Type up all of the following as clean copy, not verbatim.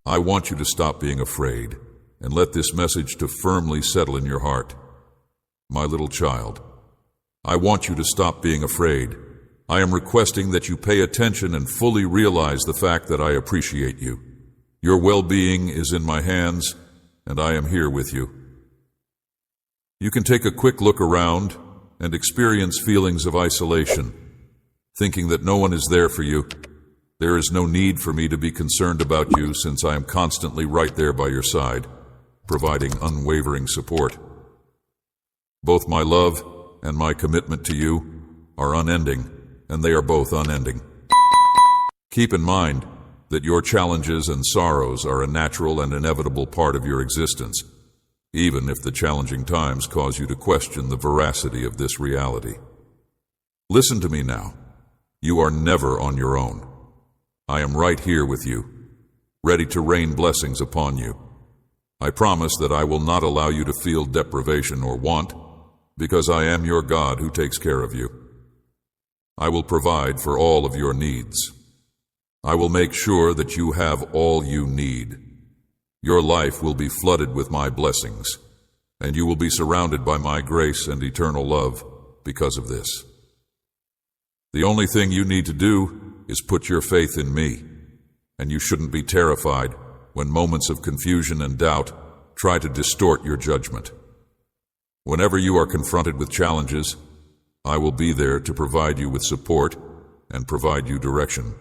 I want you to stop being afraid and let this message to firmly settle in your heart. My little child, I want you to stop being afraid. I am requesting that you pay attention and fully realize the fact that I appreciate you. Your well-being is in my hands, and I am here with you. You can take a quick look around and experience feelings of isolation, thinking that no one is there for you. There is no need for me to be concerned about you since I am constantly right there by your side, providing unwavering support. Both my love and my commitment to you are unending, and they are both unending. Keep in mind that your challenges and sorrows are a natural and inevitable part of your existence, even if the challenging times cause you to question the veracity of this reality. Listen to me now. You are never on your own. I am right here with you, ready to rain blessings upon you. I promise that I will not allow you to feel deprivation or want, because I am your God who takes care of you. I will provide for all of your needs. I will make sure that you have all you need. Your life will be flooded with my blessings, and you will be surrounded by my grace and eternal love because of this. The only thing you need to do is put your faith in me, and you shouldn't be terrified when moments of confusion and doubt try to distort your judgment. Whenever you are confronted with challenges, I will be there to provide you with support and provide you direction.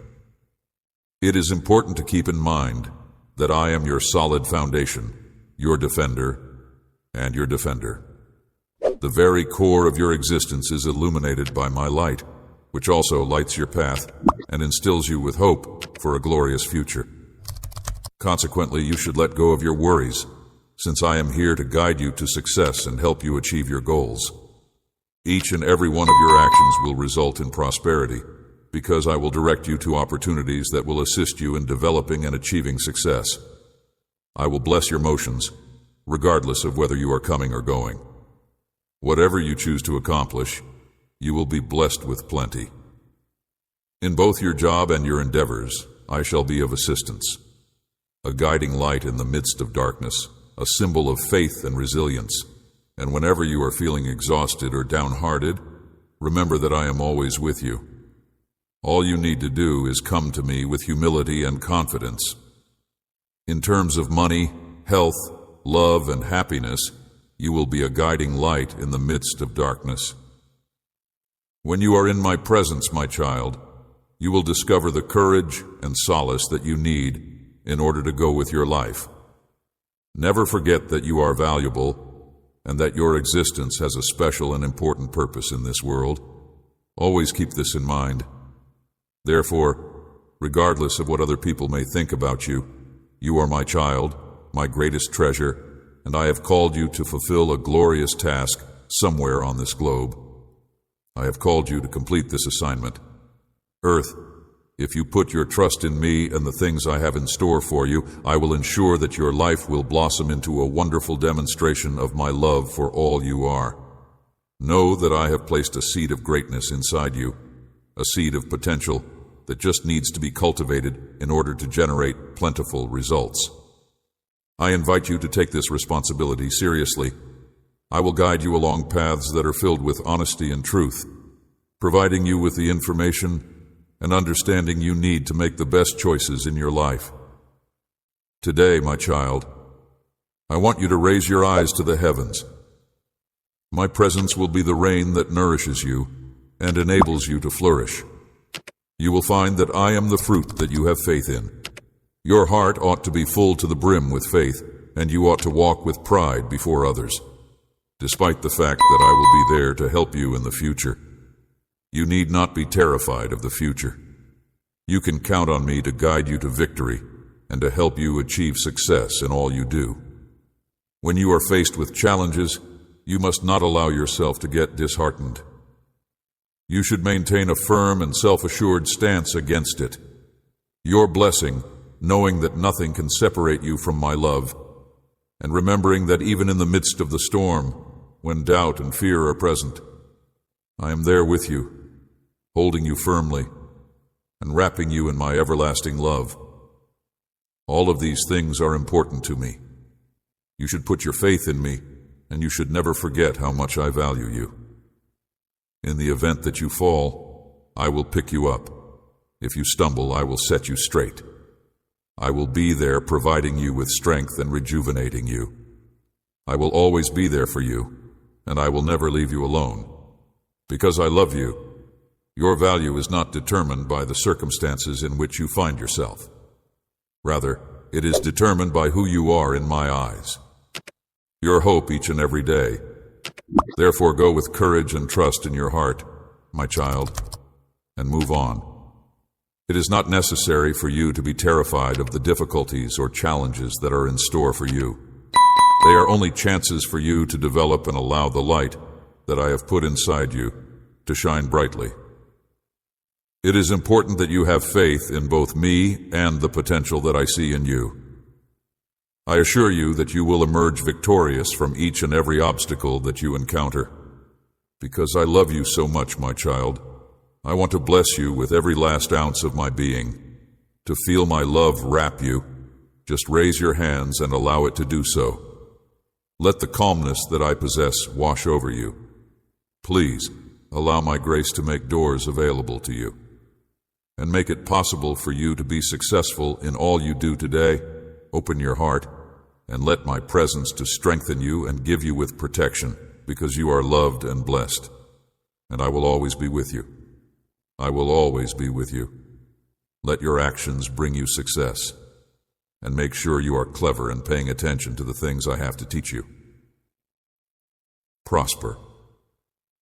It is important to keep in mind that I am your solid foundation, your defender, and your defender. The very core of your existence is illuminated by my light, which also lights your path and instills you with hope for a glorious future. Consequently, you should let go of your worries, since I am here to guide you to success and help you achieve your goals. Each and every one of your actions will result in prosperity, because I will direct you to opportunities that will assist you in developing and achieving success. I will bless your motions, regardless of whether you are coming or going. Whatever you choose to accomplish, you will be blessed with plenty. In both your job and your endeavors, I shall be of assistance, a guiding light in the midst of darkness, a symbol of faith and resilience. And whenever you are feeling exhausted or downhearted, remember that I am always with you. All you need to do is come to me with humility and confidence. In terms of money, health, love, and happiness, you will be a guiding light in the midst of darkness. When you are in my presence, my child, you will discover the courage and solace that you need in order to go with your life. Never forget that you are valuable and that your existence has a special and important purpose in this world. Always keep this in mind. Therefore, regardless of what other people may think about you, you are my child, my greatest treasure, and I have called you to fulfill a glorious task somewhere on this globe. I have called you to complete this assignment. Earth, if you put your trust in me and the things I have in store for you, I will ensure that your life will blossom into a wonderful demonstration of my love for all you are. Know that I have placed a seed of greatness inside you, a seed of potential that just needs to be cultivated in order to generate plentiful results. I invite you to take this responsibility seriously. I will guide you along paths that are filled with honesty and truth, providing you with the information and understanding you need to make the best choices in your life. Today, my child, I want you to raise your eyes to the heavens. My presence will be the rain that nourishes you and enables you to flourish. You will find that I am the fruit that you have faith in. Your heart ought to be full to the brim with faith, and you ought to walk with pride before others, despite the fact that I will be there to help you in the future. You need not be terrified of the future. You can count on me to guide you to victory and to help you achieve success in all you do. When you are faced with challenges, you must not allow yourself to get disheartened. You should maintain a firm and self-assured stance against it. Your blessing, knowing that nothing can separate you from my love, and remembering that even in the midst of the storm, when doubt and fear are present, I am there with you, holding you firmly and wrapping you in my everlasting love. All of these things are important to me. You should put your faith in me, and you should never forget how much I value you. In the event that you fall, I will pick you up. If you stumble, I will set you straight. I will be there providing you with strength and rejuvenating you. I will always be there for you, and I will never leave you alone. Because I love you, your value is not determined by the circumstances in which you find yourself. Rather, it is determined by who you are in my eyes. Your hope each and every day. Therefore, go with courage and trust in your heart, my child, and move on. It is not necessary for you to be terrified of the difficulties or challenges that are in store for you. They are only chances for you to develop and allow the light that I have put inside you to shine brightly. It is important that you have faith in both me and the potential that I see in you. I assure you that you will emerge victorious from each and every obstacle that you encounter. Because I love you so much, my child, I want to bless you with every last ounce of my being. To feel my love wrap you, just raise your hands and allow it to do so. Let the calmness that I possess wash over you. Please, allow my grace to make doors available to you, and make it possible for you to be successful in all you do today. Open your heart, and let my presence to strengthen you and give you with protection, because you are loved and blessed. And I will always be with you. I will always be with you. Let your actions bring you success, and make sure you are clever and paying attention to the things I have to teach you. Prosper.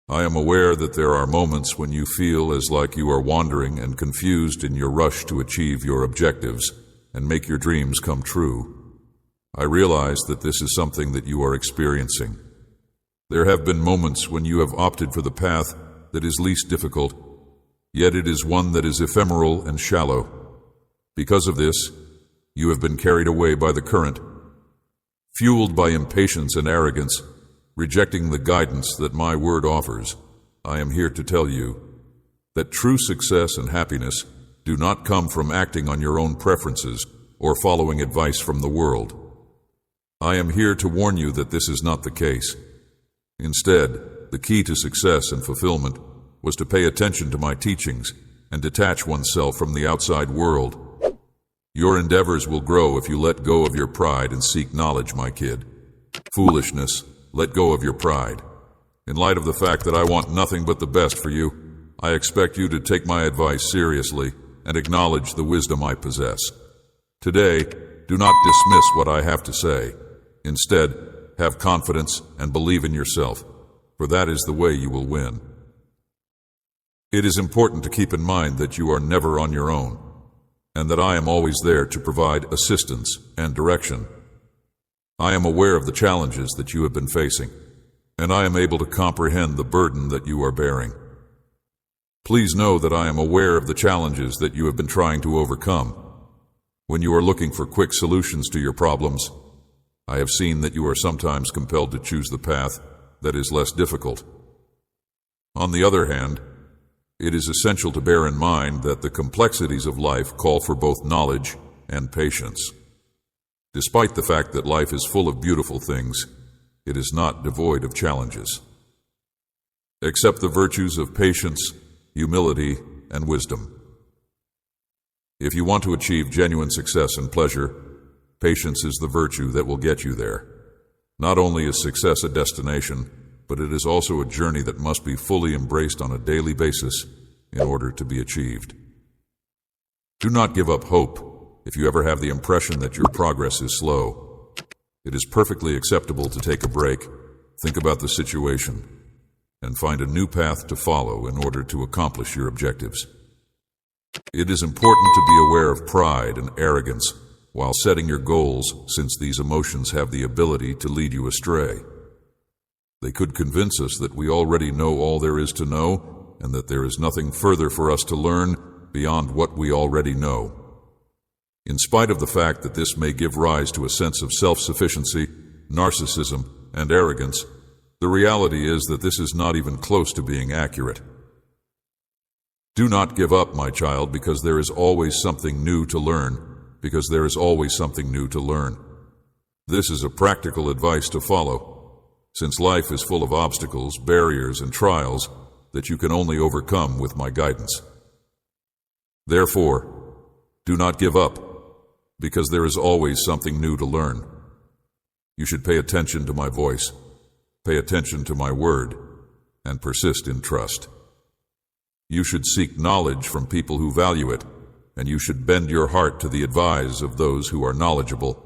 I am aware that there are moments when you feel as like you are wandering and confused in your rush to achieve your objectives and make your dreams come true. I realize that this is something that you are experiencing. There have been moments when you have opted for the path that is least difficult, yet it is one that is ephemeral and shallow. Because of this, you have been carried away by the current, fueled by impatience and arrogance, rejecting the guidance that my word offers. I am here to tell you that true success and happiness do not come from acting on your own preferences or following advice from the world. I am here to warn you that this is not the case. Instead, the key to success and fulfillment was to pay attention to my teachings and detach oneself from the outside world. Your endeavors will grow if you let go of your pride and seek knowledge, my kid. Foolishness, let go of your pride. In light of the fact that I want nothing but the best for you, I expect you to take my advice seriously and acknowledge the wisdom I possess. Today, do not dismiss what I have to say. Instead, have confidence and believe in yourself, for that is the way you will win. It is important to keep in mind that you are never on your own, and that I am always there to provide assistance and direction. I am aware of the challenges that you have been facing, and I am able to comprehend the burden that you are bearing. Please know that I am aware of the challenges that you have been trying to overcome. When you are looking for quick solutions to your problems, I have seen that you are sometimes compelled to choose the path that is less difficult. On the other hand, it is essential to bear in mind that the complexities of life call for both knowledge and patience. Despite the fact that life is full of beautiful things, it is not devoid of challenges. Accept the virtues of patience, humility, and wisdom. If you want to achieve genuine success and pleasure, patience is the virtue that will get you there. Not only is success a destination, but it is also a journey that must be fully embraced on a daily basis in order to be achieved. Do not give up hope if you ever have the impression that your progress is slow. It is perfectly acceptable to take a break, think about the situation, and find a new path to follow in order to accomplish your objectives. It is important to be aware of pride and arrogance while setting your goals, since these emotions have the ability to lead you astray. They could convince us that we already know all there is to know, and that there is nothing further for us to learn beyond what we already know. In spite of the fact that this may give rise to a sense of self-sufficiency, narcissism, and arrogance, the reality is that this is not even close to being accurate. Do not give up, my child, because there is always something new to learn, because there is always something new to learn. This is a practical advice to follow, since life is full of obstacles, barriers, and trials that you can only overcome with my guidance. Therefore, do not give up, because there is always something new to learn. You should pay attention to my voice, pay attention to my word, and persist in trust. You should seek knowledge from people who value it, and you should bend your heart to the advice of those who are knowledgeable.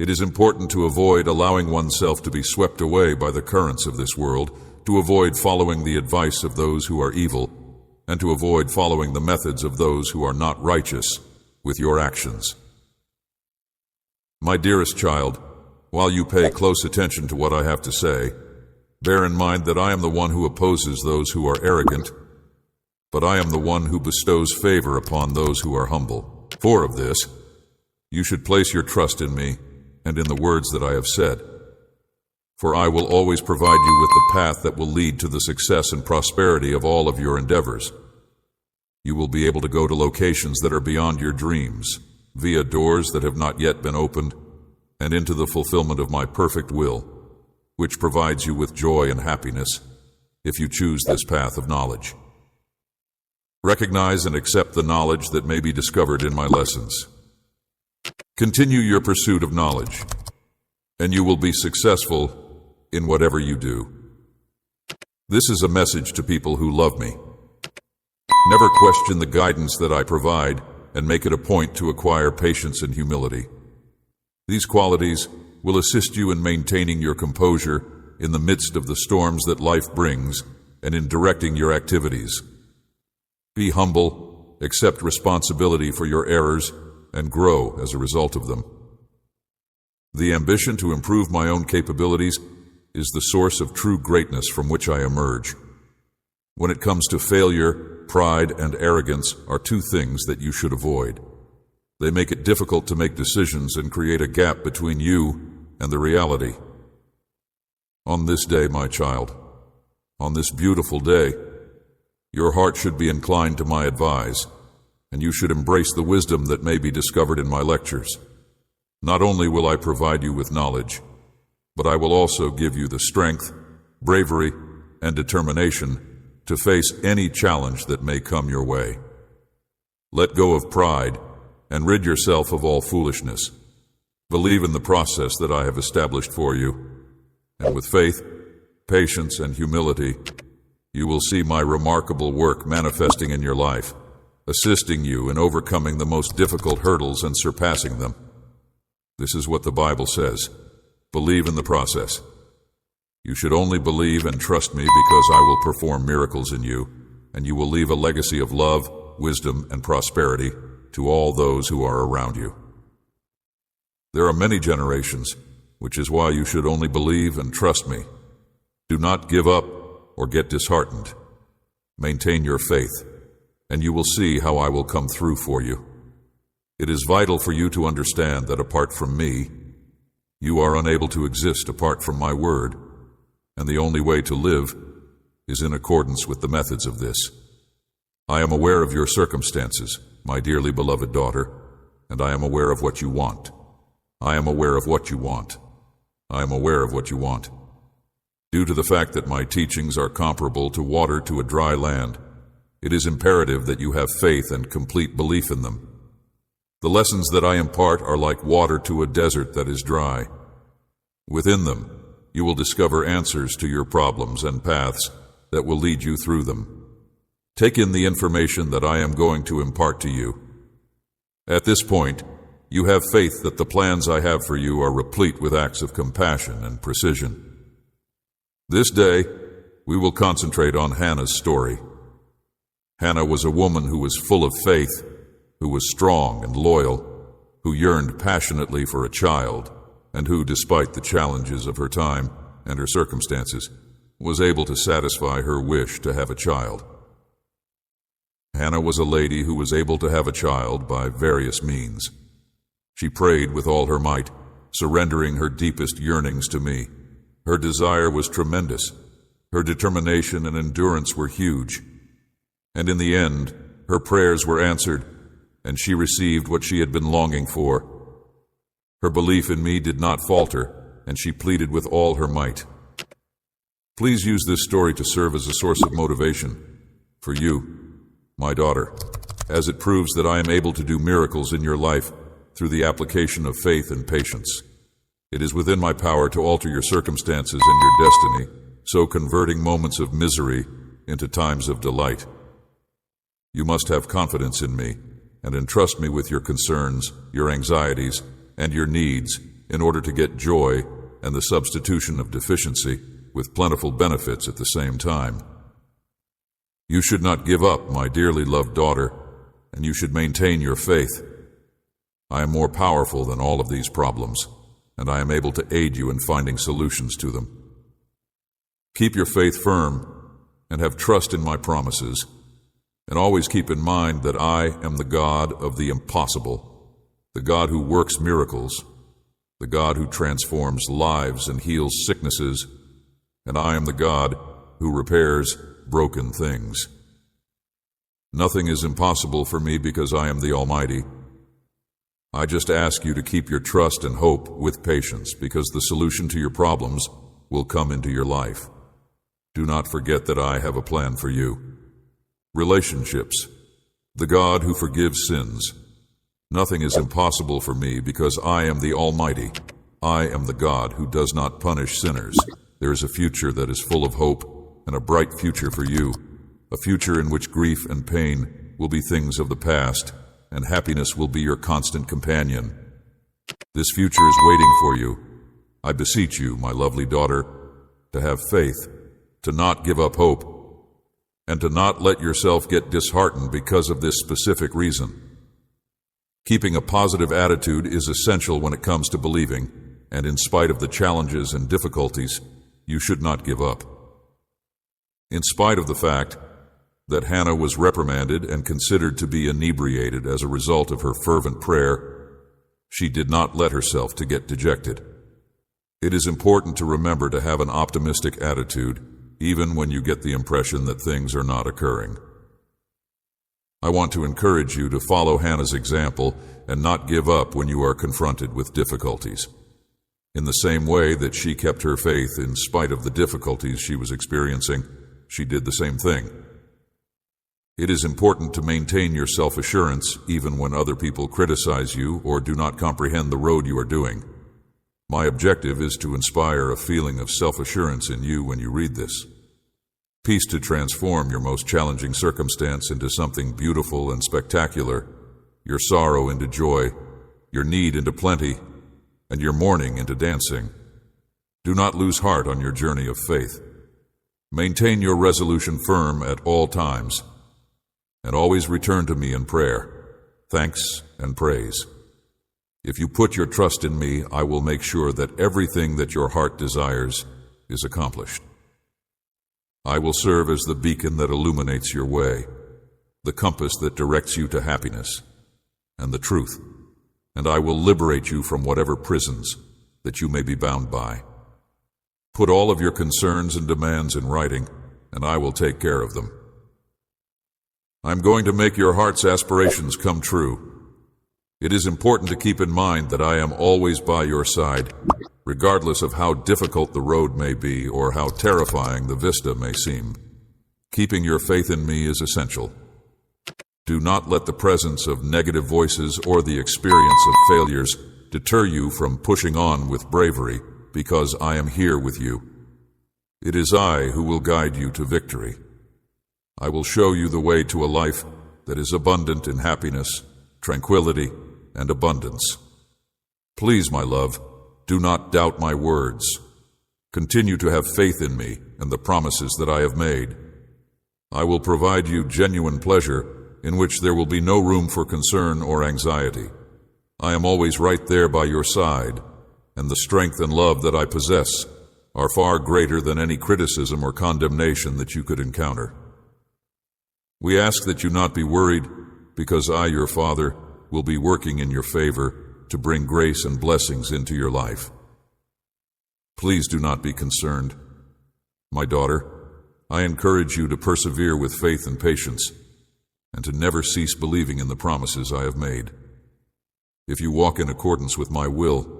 It is important to avoid allowing oneself to be swept away by the currents of this world, to avoid following the advice of those who are evil, and to avoid following the methods of those who are not righteous with your actions. My dearest child, while you pay close attention to what I have to say, bear in mind that I am the one who opposes those who are arrogant, but I am the one who bestows favor upon those who are humble. For of this, you should place your trust in me and in the words that I have said. For I will always provide you with the path that will lead to the success and prosperity of all of your endeavors. You will be able to go to locations that are beyond your dreams, via doors that have not yet been opened, and into the fulfillment of my perfect will, which provides you with joy and happiness if you choose this path of knowledge. Recognize and accept the knowledge that may be discovered in my lessons. Continue your pursuit of knowledge, and you will be successful in whatever you do. This is a message to people who love me. Never question the guidance that I provide, and make it a point to acquire patience and humility. These qualities will assist you in maintaining your composure in the midst of the storms that life brings and in directing your activities. Be humble, accept responsibility for your errors, and grow as a result of them. The ambition to improve my own capabilities is the source of true greatness from which I emerge. When it comes to failure, pride and arrogance are two things that you should avoid. They make it difficult to make decisions and create a gap between you and the reality. On this day, my child, on this beautiful day, your heart should be inclined to my advice, and you should embrace the wisdom that may be discovered in my lectures. Not only will I provide you with knowledge, but I will also give you the strength, bravery, and determination to face any challenge that may come your way. Let go of pride and rid yourself of all foolishness. Believe in the process that I have established for you, and with faith, patience, and humility, you will see my remarkable work manifesting in your life, assisting you in overcoming the most difficult hurdles and surpassing them. This is what the Bible says. Believe in the process. You should only believe and trust me because I will perform miracles in you, and you will leave a legacy of love, wisdom, and prosperity to all those who are around you. There are many generations, which is why you should only believe and trust me. Do not give up or get disheartened. Maintain your faith, and you will see how I will come through for you. It is vital for you to understand that apart from me, you are unable to exist apart from my word, and the only way to live is in accordance with the methods of this. I am aware of your circumstances, my dearly beloved daughter, and I am aware of what you want. I am aware of what you want. I am aware of what you want. Due to the fact that my teachings are comparable to water to a dry land, it is imperative that you have faith and complete belief in them. The lessons that I impart are like water to a desert that is dry. Within them, you will discover answers to your problems and paths that will lead you through them. Take in the information that I am going to impart to you. At this point, you have faith that the plans I have for you are replete with acts of compassion and precision. This day, we will concentrate on Hannah's story. Hannah was a woman who was full of faith, who was strong and loyal, who yearned passionately for a child, and who, despite the challenges of her time and her circumstances, was able to satisfy her wish to have a child. Hannah was a lady who was able to have a child by various means. She prayed with all her might, surrendering her deepest yearnings to me. Her desire was tremendous. Her determination and endurance were huge. And in the end, her prayers were answered, and she received what she had been longing for. Her belief in me did not falter, and she pleaded with all her might. Please use this story to serve as a source of motivation for you, my daughter, as it proves that I am able to do miracles in your life through the application of faith and patience. It is within my power to alter your circumstances and your destiny, so converting moments of misery into times of delight. You must have confidence in me and entrust me with your concerns, your anxieties, and your needs in order to get joy and the substitution of deficiency with plentiful benefits at the same time. You should not give up, my dearly loved daughter, and you should maintain your faith. I am more powerful than all of these problems, and I am able to aid you in finding solutions to them. Keep your faith firm and have trust in my promises, and always keep in mind that I am the God of the impossible, the God who works miracles, the God who transforms lives and heals sicknesses, and I am the God who repairs broken things. Nothing is impossible for me because I am the Almighty. I just ask you to keep your trust and hope with patience, because the solution to your problems will come into your life. Do not forget that I have a plan for you. Relationships, the God who forgives sins. Nothing is impossible for me because I am the Almighty. I am the God who does not punish sinners. There is a future that is full of hope and a bright future for you, a future in which grief and pain will be things of the past, and happiness will be your constant companion. This future is waiting for you. I beseech you, my lovely daughter, to have faith, to not give up hope, and to not let yourself get disheartened because of this specific reason. Keeping a positive attitude is essential when it comes to believing, and in spite of the challenges and difficulties, you should not give up. In spite of the fact that Hannah was reprimanded and considered to be inebriated as a result of her fervent prayer, she did not let herself to get dejected. It is important to remember to have an optimistic attitude, even when you get the impression that things are not occurring. I want to encourage you to follow Hannah's example and not give up when you are confronted with difficulties. In the same way that she kept her faith in spite of the difficulties she was experiencing, she did the same thing. It is important to maintain your self-assurance even when other people criticize you or do not comprehend the road you are doing. My objective is to inspire a feeling of self-assurance in you when you read this. Peace to transform your most challenging circumstance into something beautiful and spectacular, your sorrow into joy, your need into plenty, and your mourning into dancing. Do not lose heart on your journey of faith. Maintain your resolution firm at all times, and always return to me in prayer, thanks, and praise. If you put your trust in me, I will make sure that everything that your heart desires is accomplished. I will serve as the beacon that illuminates your way, the compass that directs you to happiness and the truth, and I will liberate you from whatever prisons that you may be bound by. Put all of your concerns and demands in writing, and I will take care of them. I'm going to make your heart's aspirations come true. It is important to keep in mind that I am always by your side, regardless of how difficult the road may be or how terrifying the vista may seem. Keeping your faith in me is essential. Do not let the presence of negative voices or the experience of failures deter you from pushing on with bravery, because I am here with you. It is I who will guide you to victory. I will show you the way to a life that is abundant in happiness, tranquility, and abundance. Please, my love, do not doubt my words. Continue to have faith in me and the promises that I have made. I will provide you genuine pleasure in which there will be no room for concern or anxiety. I am always right there by your side, and the strength and love that I possess are far greater than any criticism or condemnation that you could encounter. We ask that you not be worried, because I, your Father, will be working in your favor to bring grace and blessings into your life. Please do not be concerned. My daughter, I encourage you to persevere with faith and patience. and to never cease believing in the promises I have made. If you walk in accordance with my will,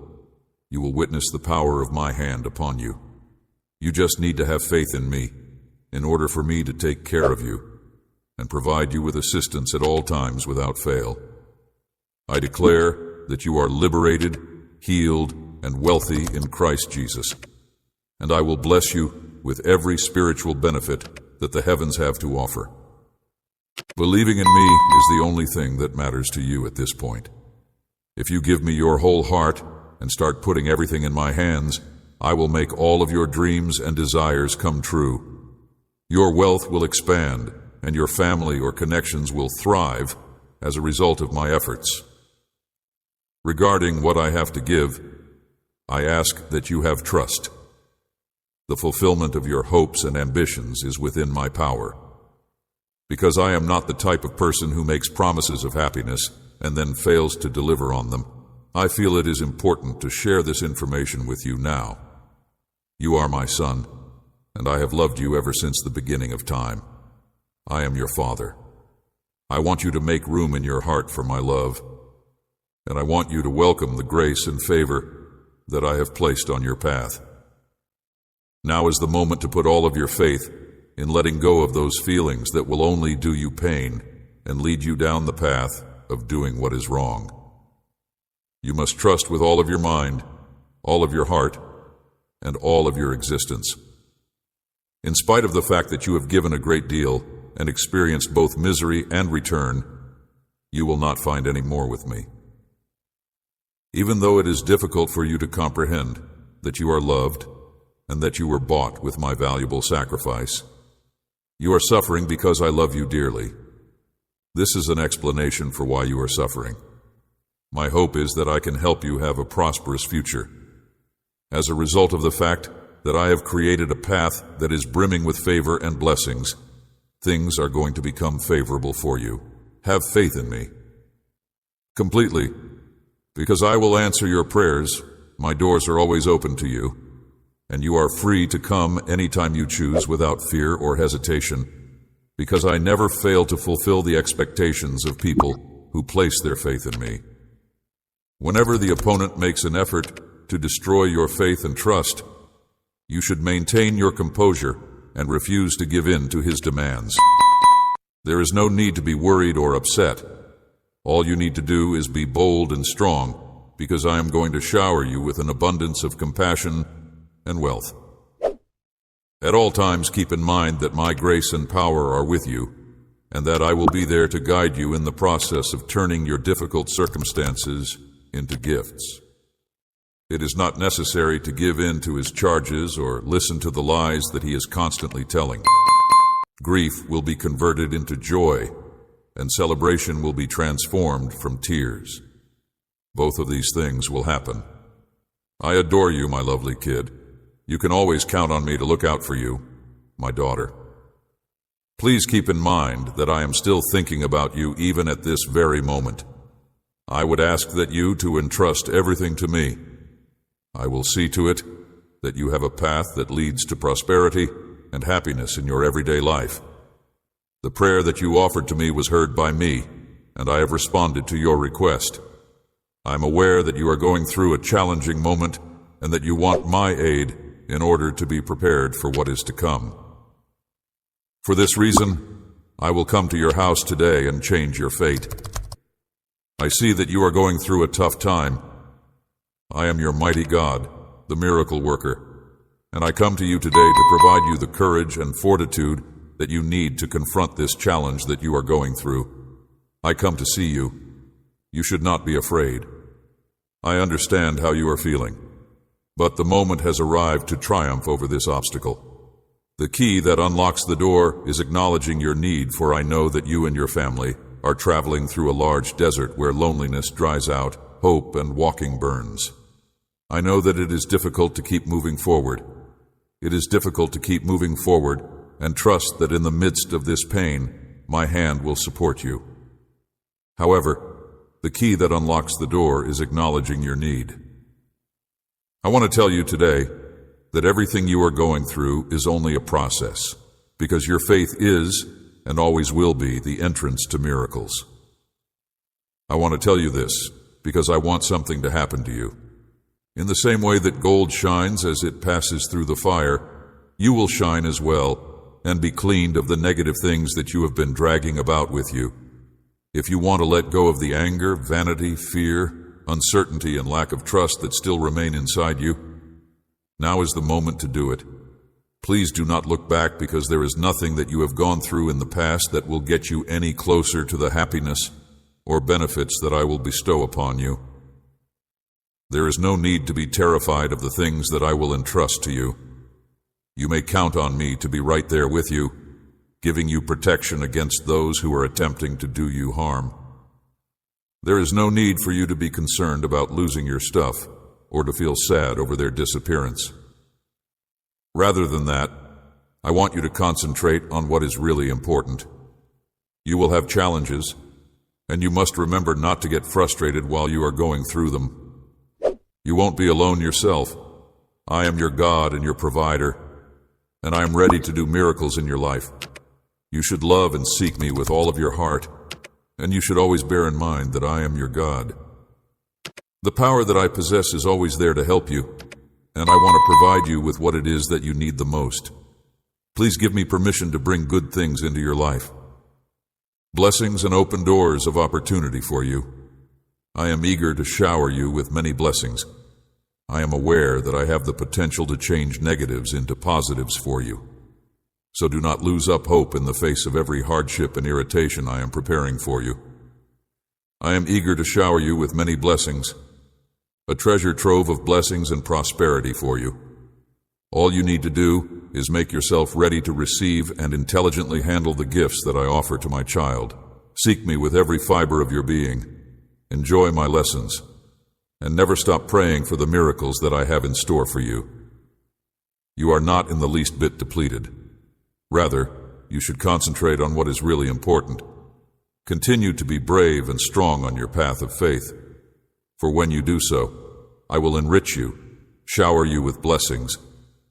you will witness the power of my hand upon you. You just need to have faith in me in order for me to take care of you and provide you with assistance at all times without fail. I declare that you are liberated, healed, and wealthy in Christ Jesus, and I will bless you with every spiritual benefit that the heavens have to offer. Believing in me is the only thing that matters to you at this point. If you give me your whole heart and start putting everything in my hands, I will make all of your dreams and desires come true. Your wealth will expand, and your family or connections will thrive as a result of my efforts. Regarding what I have to give, I ask that you have trust. The fulfillment of your hopes and ambitions is within my power. Because I am not the type of person who makes promises of happiness and then fails to deliver on them, I feel it is important to share this information with you now. You are my son, and I have loved you ever since the beginning of time. I am your father. I want you to make room in your heart for my love, and I want you to welcome the grace and favor that I have placed on your path. Now is the moment to put all of your faith in letting go of those feelings that will only do you pain and lead you down the path of doing what is wrong. You must trust with all of your mind, all of your heart, and all of your existence. In spite of the fact that you have given a great deal and experienced both misery and return, you will not find any more with me. Even though it is difficult for you to comprehend that you are loved and that you were bought with my valuable sacrifice, you are suffering because I love you dearly. This is an explanation for why you are suffering. My hope is that I can help you have a prosperous future. As a result of the fact that I have created a path that is brimming with favor and blessings, things are going to become favorable for you. Have faith in me. Completely, because I will answer your prayers. My doors are always open to you, and you are free to come anytime you choose without fear or hesitation, because I never fail to fulfill the expectations of people who place their faith in me. Whenever the opponent makes an effort to destroy your faith and trust, you should maintain your composure and refuse to give in to his demands. There is no need to be worried or upset. All you need to do is be bold and strong, because I am going to shower you with an abundance of compassion and wealth. At all times, keep in mind that my grace and power are with you, and that I will be there to guide you in the process of turning your difficult circumstances into gifts. It is not necessary to give in to his charges or listen to the lies that he is constantly telling. Grief will be converted into joy, and celebration will be transformed from tears. Both of these things will happen. I adore you, my lovely kid. You can always count on me to look out for you, my daughter. Please keep in mind that I am still thinking about you even at this very moment. I would ask that you to entrust everything to me. I will see to it that you have a path that leads to prosperity and happiness in your everyday life. The prayer that you offered to me was heard by me, and I have responded to your request. I am aware that you are going through a challenging moment and that you want my aid in order to be prepared for what is to come. For this reason, I will come to your house today and change your fate. I see that you are going through a tough time. I am your mighty God, the miracle worker, and I come to you today to provide you the courage and fortitude that you need to confront this challenge that you are going through. I come to see you. You should not be afraid. I understand how you are feeling, but the moment has arrived to triumph over this obstacle. The key that unlocks the door is acknowledging your need, for I know that you and your family are traveling through a large desert where loneliness dries out, hope and walking burns. I know that it is difficult to keep moving forward. It is difficult to keep moving forward and trust that in the midst of this pain, my hand will support you. However, the key that unlocks the door is acknowledging your need. I want to tell you today that everything you are going through is only a process, because your faith is and always will be the entrance to miracles. I want to tell you this because I want something to happen to you. In the same way that gold shines as it passes through the fire, you will shine as well and be cleaned of the negative things that you have been dragging about with you. If you want to let go of the anger, vanity, fear, uncertainty, and lack of trust that still remain inside you, now is the moment to do it. Please do not look back, because there is nothing that you have gone through in the past that will get you any closer to the happiness or benefits that I will bestow upon you. There is no need to be terrified of the things that I will entrust to you. You may count on me to be right there with you, giving you protection against those who are attempting to do you harm. There is no need for you to be concerned about losing your stuff or to feel sad over their disappearance. Rather than that, I want you to concentrate on what is really important. You will have challenges, and you must remember not to get frustrated while you are going through them. You won't be alone yourself. I am your God and your provider, and I am ready to do miracles in your life. You should love and seek me with all of your heart, and you should always bear in mind that I am your God. The power that I possess is always there to help you, and I want to provide you with what it is that you need the most. Please give me permission to bring good things into your life. Blessings and open doors of opportunity for you. I am eager to shower you with many blessings. I am aware that I have the potential to change negatives into positives for you. So do not lose up hope in the face of every hardship and irritation I am preparing for you. I am eager to shower you with many blessings, a treasure trove of blessings and prosperity for you. All you need to do is make yourself ready to receive and intelligently handle the gifts that I offer to my child. Seek me with every fiber of your being. Enjoy my lessons, and never stop praying for the miracles that I have in store for you. You are not in the least bit depleted. Rather, you should concentrate on what is really important. Continue to be brave and strong on your path of faith, for when you do so, I will enrich you, shower you with blessings,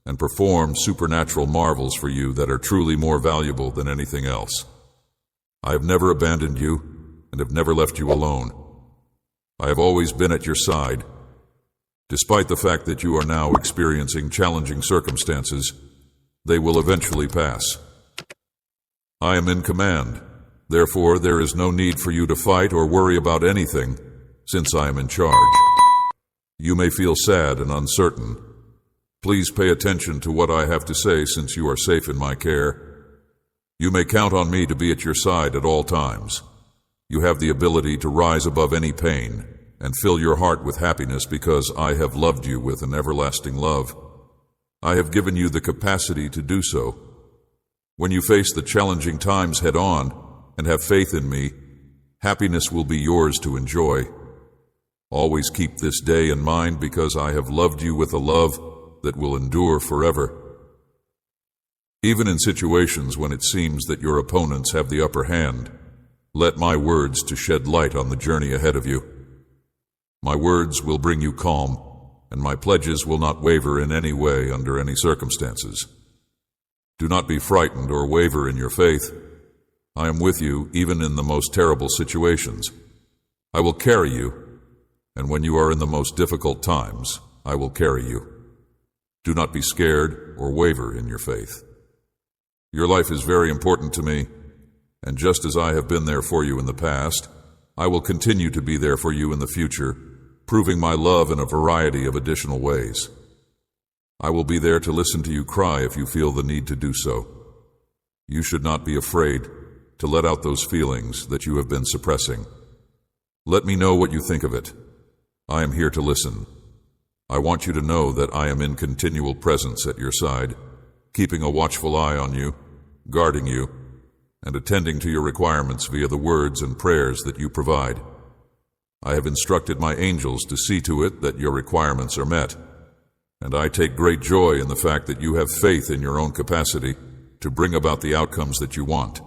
and perform supernatural marvels for you that are truly more valuable than anything else. I have never abandoned you and have never left you alone. I have always been at your side. Despite the fact that you are now experiencing challenging circumstances, they will eventually pass. I am in command. Therefore, there is no need for you to fight or worry about anything, since I am in charge. You may feel sad and uncertain. Please pay attention to what I have to say, since you are safe in my care. You may count on me to be at your side at all times. You have the ability to rise above any pain and fill your heart with happiness, because I have loved you with an everlasting love. I have given you the capacity to do so. When you face the challenging times head on and have faith in me, happiness will be yours to enjoy. Always keep this day in mind, because I have loved you with a love that will endure forever. Even in situations when it seems that your opponents have the upper hand, let my words to shed light on the journey ahead of you. My words will bring you calm, and my pledges will not waver in any way under any circumstances. Do not be frightened or waver in your faith. I am with you even in the most terrible situations. I will carry you, and when you are in the most difficult times, I will carry you. Do not be scared or waver in your faith. Your life is very important to me, and just as I have been there for you in the past, I will continue to be there for you in the future, proving my love in a variety of additional ways. I will be there to listen to you cry if you feel the need to do so. You should not be afraid to let out those feelings that you have been suppressing. Let me know what you think of it. I am here to listen. I want you to know that I am in continual presence at your side, keeping a watchful eye on you, guarding you, and attending to your requirements via the words and prayers that you provide. I have instructed my angels to see to it that your requirements are met, and I take great joy in the fact that you have faith in your own capacity to bring about the outcomes that you want.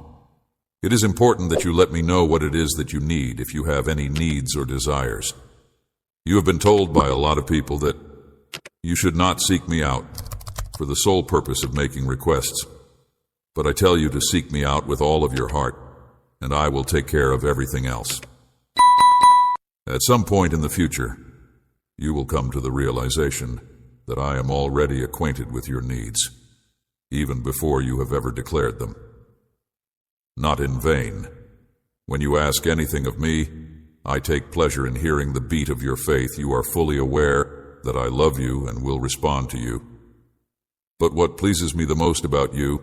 It is important that you let me know what it is that you need if you have any needs or desires. You have been told by a lot of people that you should not seek me out for the sole purpose of making requests. But I tell you to seek me out with all of your heart, and I will take care of everything else. At some point in the future, you will come to the realization that I am already acquainted with your needs, even before you have ever declared them. Not in vain. When you ask anything of me, I take pleasure in hearing the beat of your faith. You are fully aware that I love you and will respond to you. But what pleases me the most about you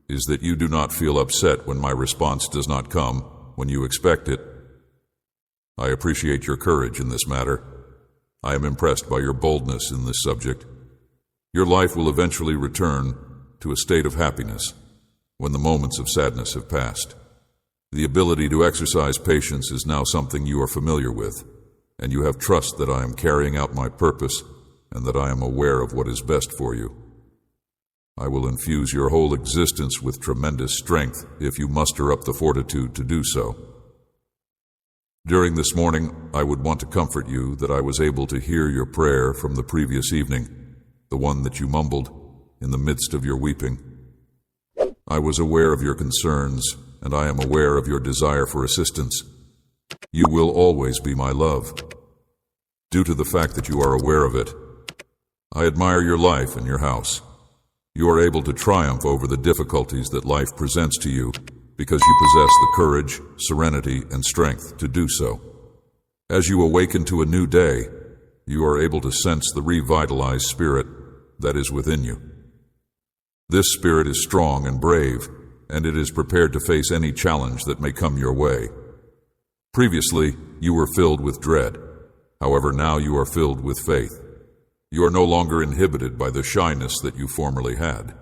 is that you do not feel upset when my response does not come when you expect it. I appreciate your courage in this matter. I am impressed by your boldness in this subject. Your life will eventually return to a state of happiness when the moments of sadness have passed. The ability to exercise patience is now something you are familiar with, and you have trust that I am carrying out my purpose and that I am aware of what is best for you. I will infuse your whole existence with tremendous strength if you muster up the fortitude to do so. During this morning, I would want to comfort you that I was able to hear your prayer from the previous evening, the one that you mumbled in the midst of your weeping. I was aware of your concerns, and I am aware of your desire for assistance. You will always be my love. Due to the fact that you are aware of it, I admire your life and your house. You are able to triumph over the difficulties that life presents to you because you possess the courage, serenity, and strength to do so. As you awaken to a new day, you are able to sense the revitalized spirit that is within you. This spirit is strong and brave, and it is prepared to face any challenge that may come your way. Previously, you were filled with dread. However, now you are filled with faith. You are no longer inhibited by the shyness that you formerly had.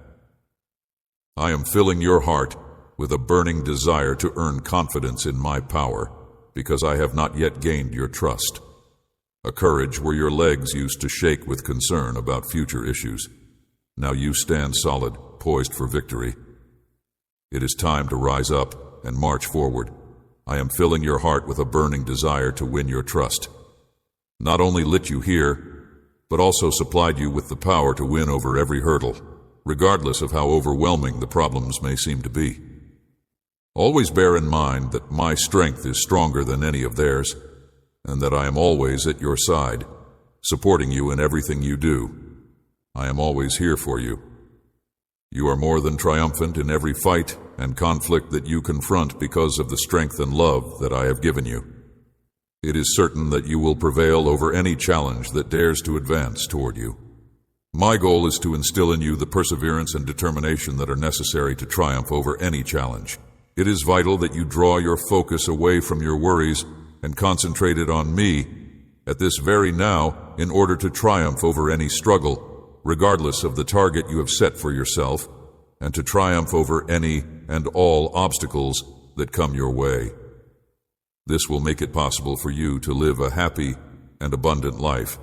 I am filling your heart with a burning desire to earn confidence in my power, because I have not yet gained your trust. A courage where your legs used to shake with concern about future issues. Now you stand solid, poised for victory. It is time to rise up and march forward. I am filling your heart with a burning desire to win your trust. Not only lit you here, but also supplied you with the power to win over every hurdle, regardless of how overwhelming the problems may seem to be. Always bear in mind that my strength is stronger than any of theirs, and that I am always at your side, supporting you in everything you do. I am always here for you. You are more than triumphant in every fight and conflict that you confront because of the strength and love that I have given you. It is certain that you will prevail over any challenge that dares to advance toward you. My goal is to instill in you the perseverance and determination that are necessary to triumph over any challenge. It is vital that you draw your focus away from your worries and concentrate it on me at this very now in order to triumph over any struggle, regardless of the target you have set for yourself, and to triumph over any and all obstacles that come your way. This will make it possible for you to live a happy and abundant life.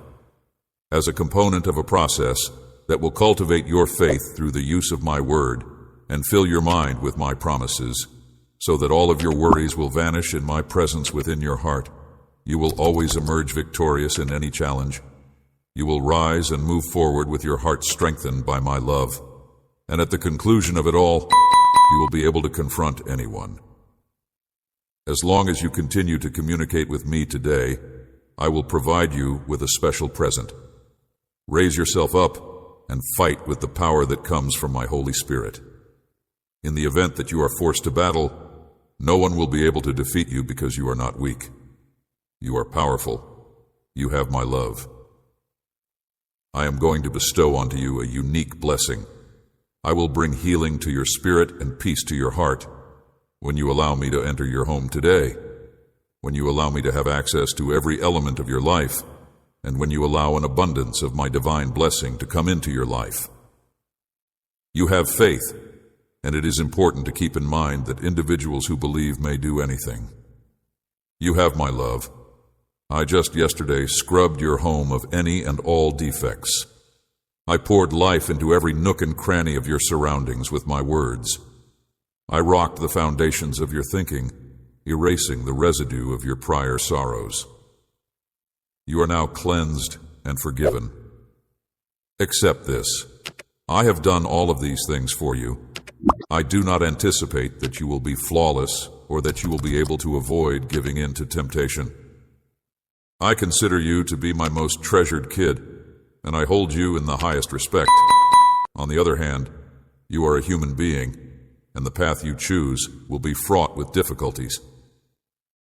As a component of a process that will cultivate your faith through the use of my word and fill your mind with my promises, so that all of your worries will vanish in my presence within your heart. You will always emerge victorious in any challenge. You will rise and move forward with your heart strengthened by my love. And at the conclusion of it all, you will be able to confront anyone. As long as you continue to communicate with me today, I will provide you with a special present. Raise yourself up and fight with the power that comes from my Holy Spirit. In the event that you are forced to battle, no one will be able to defeat you because you are not weak. You are powerful. You have my love. I am going to bestow onto you a unique blessing. I will bring healing to your spirit and peace to your heart when you allow me to enter your home today, when you allow me to have access to every element of your life, and when you allow an abundance of my divine blessing to come into your life. You have faith, and it is important to keep in mind that individuals who believe may do anything. You have my love. I just yesterday scrubbed your home of any and all defects. I poured life into every nook and cranny of your surroundings with my words. I rocked the foundations of your thinking, erasing the residue of your prior sorrows. You are now cleansed and forgiven. Accept this. I have done all of these things for you, I do not anticipate that you will be flawless or that you will be able to avoid giving in to temptation. I consider you to be my most treasured kid, and I hold you in the highest respect. On the other hand, you are a human being, and the path you choose will be fraught with difficulties.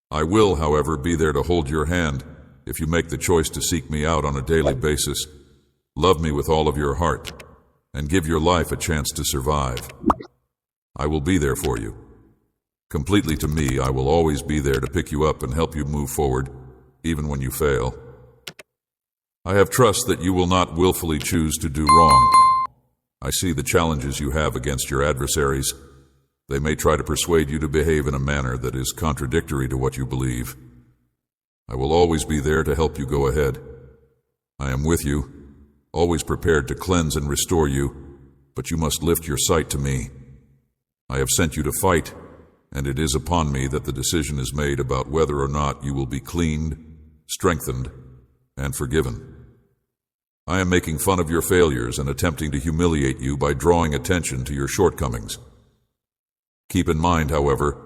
I will, however, be there to hold your hand if you make the choice to seek me out on a daily basis, love me with all of your heart, and give your life a chance to survive. I will be there for you. Completely to me, I will always be there to pick you up and help you move forward, even when you fail. I have trust that you will not willfully choose to do wrong. I see the challenges you have against your adversaries. They may try to persuade you to behave in a manner that is contradictory to what you believe. I will always be there to help you go ahead. I am with you, always prepared to cleanse and restore you, but you must lift your sight to me. I have sent you to fight, and it is upon me that the decision is made about whether or not you will be cleaned, strengthened, and forgiven. I am making fun of your failures and attempting to humiliate you by drawing attention to your shortcomings. Keep in mind, however,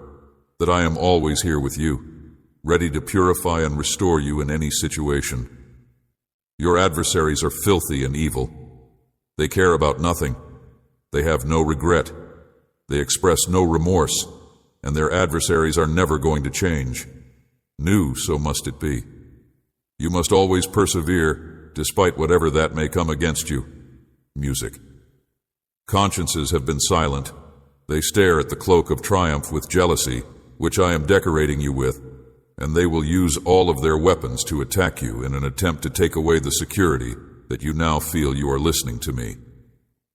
that I am always here with you, ready to purify and restore you in any situation. Your adversaries are filthy and evil. They care about nothing. They have no regret. They express no remorse, and their adversaries are never going to change. New, so must it be. You must always persevere, despite whatever that may come against you. Music. Consciences have been silent. They stare at the cloak of triumph with jealousy, which I am decorating you with, and they will use all of their weapons to attack you in an attempt to take away the security that you now feel you are listening to me.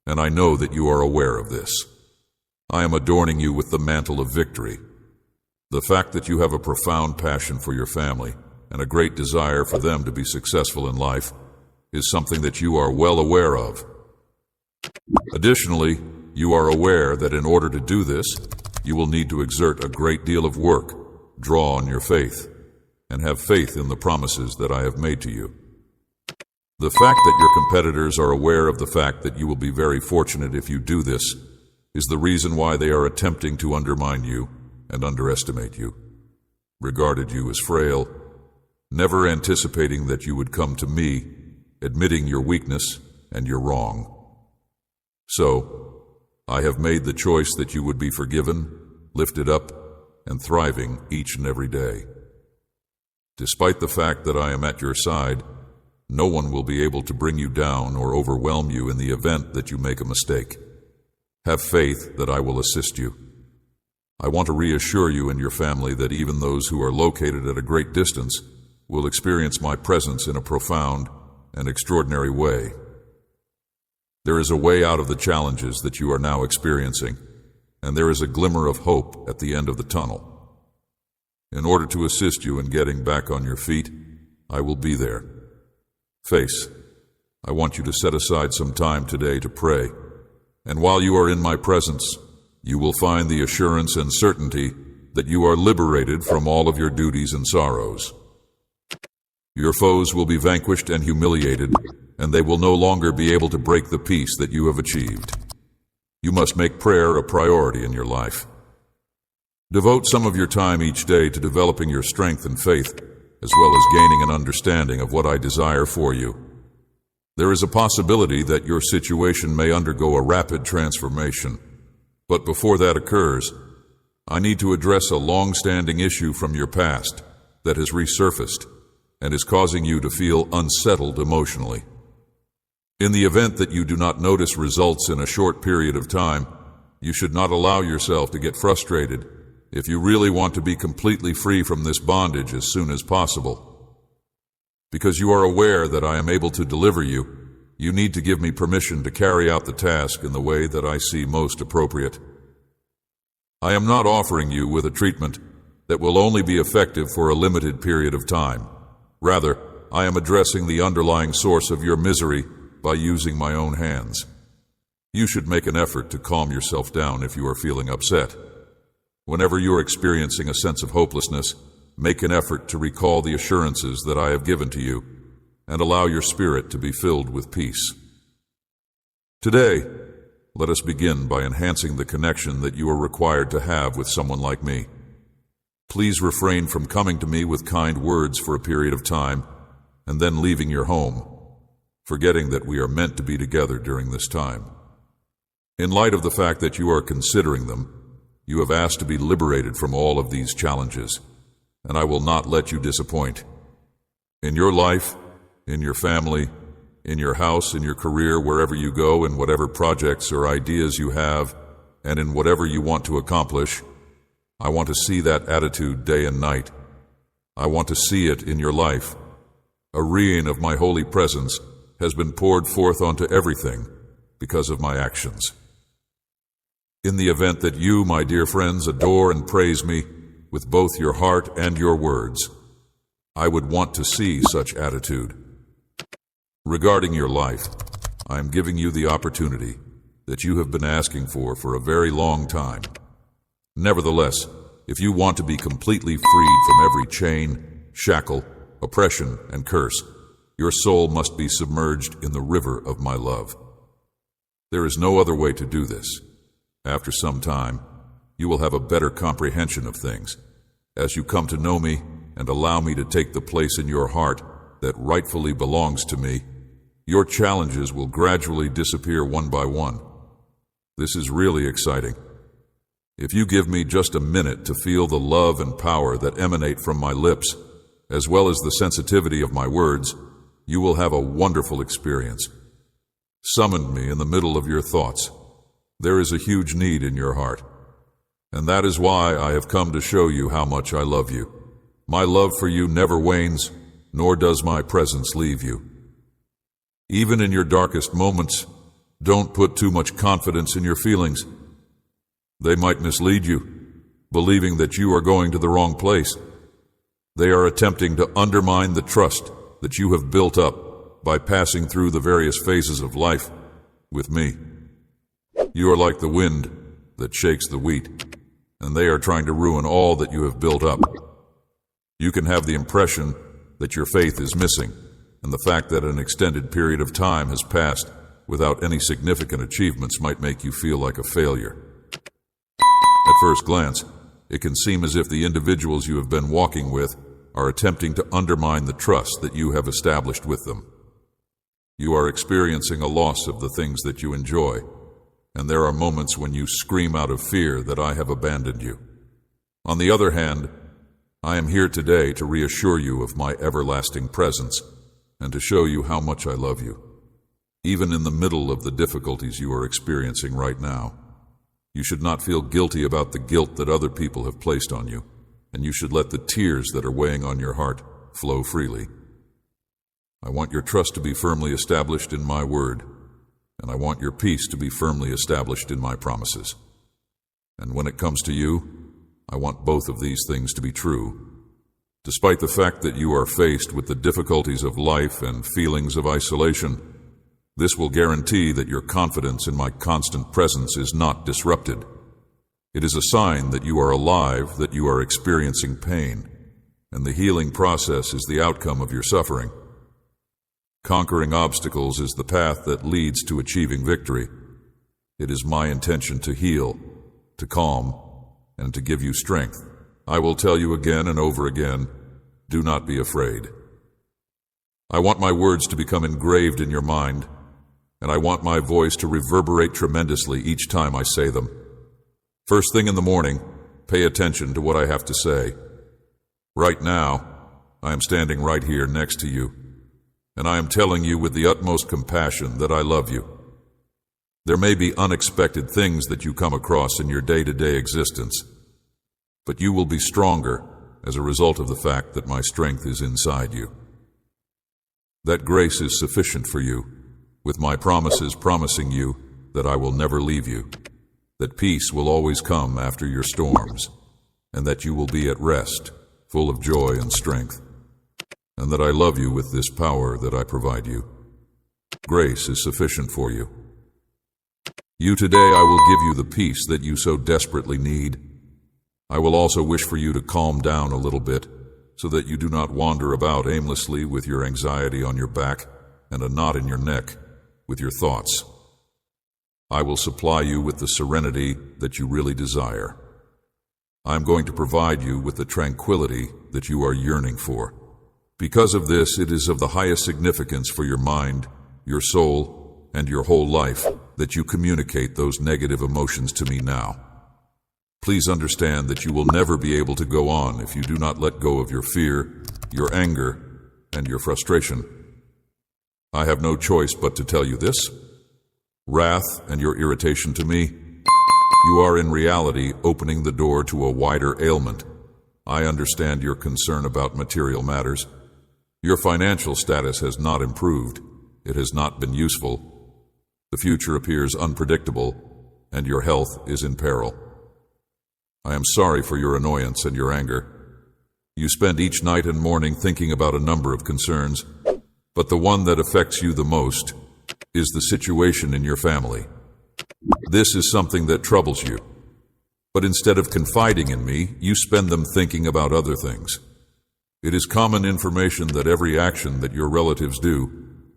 And I know that you are aware of this. I am adorning you with the mantle of victory. The fact that you have a profound passion for your family and a great desire for them to be successful in life is something that you are well aware of. Additionally, you are aware that in order to do this, you will need to exert a great deal of work, draw on your faith, and have faith in the promises that I have made to you. The fact that your competitors are aware of the fact that you will be very fortunate if you do this is the reason why they are attempting to undermine you and underestimate you, regarded you as frail, never anticipating that you would come to me, admitting your weakness and your wrong. So, I have made the choice that you would be forgiven, lifted up, and thriving each and every day. Despite the fact that I am at your side, no one will be able to bring you down or overwhelm you in the event that you make a mistake. Have faith that I will assist you. I want to reassure you and your family that even those who are located at a great distance will experience my presence in a profound and extraordinary way. There is a way out of the challenges that you are now experiencing, and there is a glimmer of hope at the end of the tunnel. In order to assist you in getting back on your feet, I will be there. Face, I want you to set aside some time today to pray, and while you are in my presence, you will find the assurance and certainty that you are liberated from all of your duties and sorrows. Your foes will be vanquished and humiliated, and they will no longer be able to break the peace that you have achieved. You must make prayer a priority in your life. Devote some of your time each day to developing your strength and faith, as well as gaining an understanding of what I desire for you. There is a possibility that your situation may undergo a rapid transformation, but before that occurs, I need to address a long-standing issue from your past that has resurfaced and is causing you to feel unsettled emotionally. In the event that you do not notice results in a short period of time, you should not allow yourself to get frustrated if you really want to be completely free from this bondage as soon as possible. Because you are aware that I am able to deliver you, you need to give me permission to carry out the task in the way that I see most appropriate. I am not offering you with a treatment that will only be effective for a limited period of time. Rather, I am addressing the underlying source of your misery by using my own hands. You should make an effort to calm yourself down if you are feeling upset. Whenever you are experiencing a sense of hopelessness, make an effort to recall the assurances that I have given to you and allow your spirit to be filled with peace. Today, let us begin by enhancing the connection that you are required to have with someone like me. Please refrain from coming to me with kind words for a period of time and then leaving your home, forgetting that we are meant to be together during this time. In light of the fact that you are considering them, you have asked to be liberated from all of these challenges, and I will not let you disappoint. In your life, in your family, in your house, in your career, wherever you go, in whatever projects or ideas you have, and in whatever you want to accomplish, I want to see that attitude day and night. I want to see it in your life. A rain of my holy presence has been poured forth onto everything because of my actions. In the event that you, my dear friends, adore and praise me with both your heart and your words, I would want to see such attitude. Regarding your life, I am giving you the opportunity that you have been asking for a very long time. Nevertheless, if you want to be completely freed from every chain, shackle, oppression, and curse, your soul must be submerged in the river of my love. There is no other way to do this. After some time, you will have a better comprehension of things. As you come to know me and allow me to take the place in your heart that rightfully belongs to me, your challenges will gradually disappear one by one. This is really exciting. If you give me just a minute to feel the love and power that emanate from my lips, as well as the sensitivity of my words, you will have a wonderful experience. Summon me in the middle of your thoughts. There is a huge need in your heart, and that is why I have come to show you how much I love you. My love for you never wanes, nor does my presence leave you. Even in your darkest moments, don't put too much confidence in your feelings. They might mislead you, believing that you are going to the wrong place. They are attempting to undermine the trust that you have built up by passing through the various phases of life with me. You are like the wind that shakes the wheat, and they are trying to ruin all that you have built up. You can have the impression that your faith is missing, and the fact that an extended period of time has passed without any significant achievements might make you feel like a failure. At first glance, it can seem as if the individuals you have been walking with are attempting to undermine the trust that you have established with them. You are experiencing a loss of the things that you enjoy, and there are moments when you scream out of fear that I have abandoned you. On the other hand, I am here today to reassure you of my everlasting presence and to show you how much I love you. Even in the middle of the difficulties you are experiencing right now, you should not feel guilty about the guilt that other people have placed on you, and you should let the tears that are weighing on your heart flow freely. I want your trust to be firmly established in my word, and I want your peace to be firmly established in my promises. And when it comes to you, I want both of these things to be true. Despite the fact that you are faced with the difficulties of life and feelings of isolation, this will guarantee that your confidence in my constant presence is not disrupted. It is a sign that you are alive, that you are experiencing pain, and the healing process is the outcome of your suffering. Conquering obstacles is the path that leads to achieving victory. It is my intention to heal, to calm, and to give you strength. I will tell you again and over again, do not be afraid. I want my words to become engraved in your mind, and I want my voice to reverberate tremendously each time I say them. First thing in the morning, pay attention to what I have to say. Right now, I am standing right here next to you, and I am telling you with the utmost compassion that I love you. There may be unexpected things that you come across in your day-to-day existence, but you will be stronger as a result of the fact that my strength is inside you. That grace is sufficient for you, with my promises promising you that I will never leave you, that peace will always come after your storms, and that you will be at rest, full of joy and strength, and that I love you with this power that I provide you. Grace is sufficient for you. You today I will give you the peace that you so desperately need. I will also wish for you to calm down a little bit, so that you do not wander about aimlessly with your anxiety on your back and a knot in your neck with your thoughts. I will supply you with the serenity that you really desire. I am going to provide you with the tranquility that you are yearning for. Because of this, it is of the highest significance for your mind, your soul, and your whole life that you communicate those negative emotions to me now. Please understand that you will never be able to go on if you do not let go of your fear, your anger, and your frustration. I have no choice but to tell you this. Wrath and your irritation to me, you are in reality opening the door to a wider ailment. I understand your concern about material matters. Your financial status has not improved. It has not been useful. The future appears unpredictable, and your health is in peril. I am sorry for your annoyance and your anger. You spend each night and morning thinking about a number of concerns, but the one that affects you the most is the situation in your family. This is something that troubles you, but instead of confiding in me, you spend them thinking about other things. It is common information that every action that your relatives do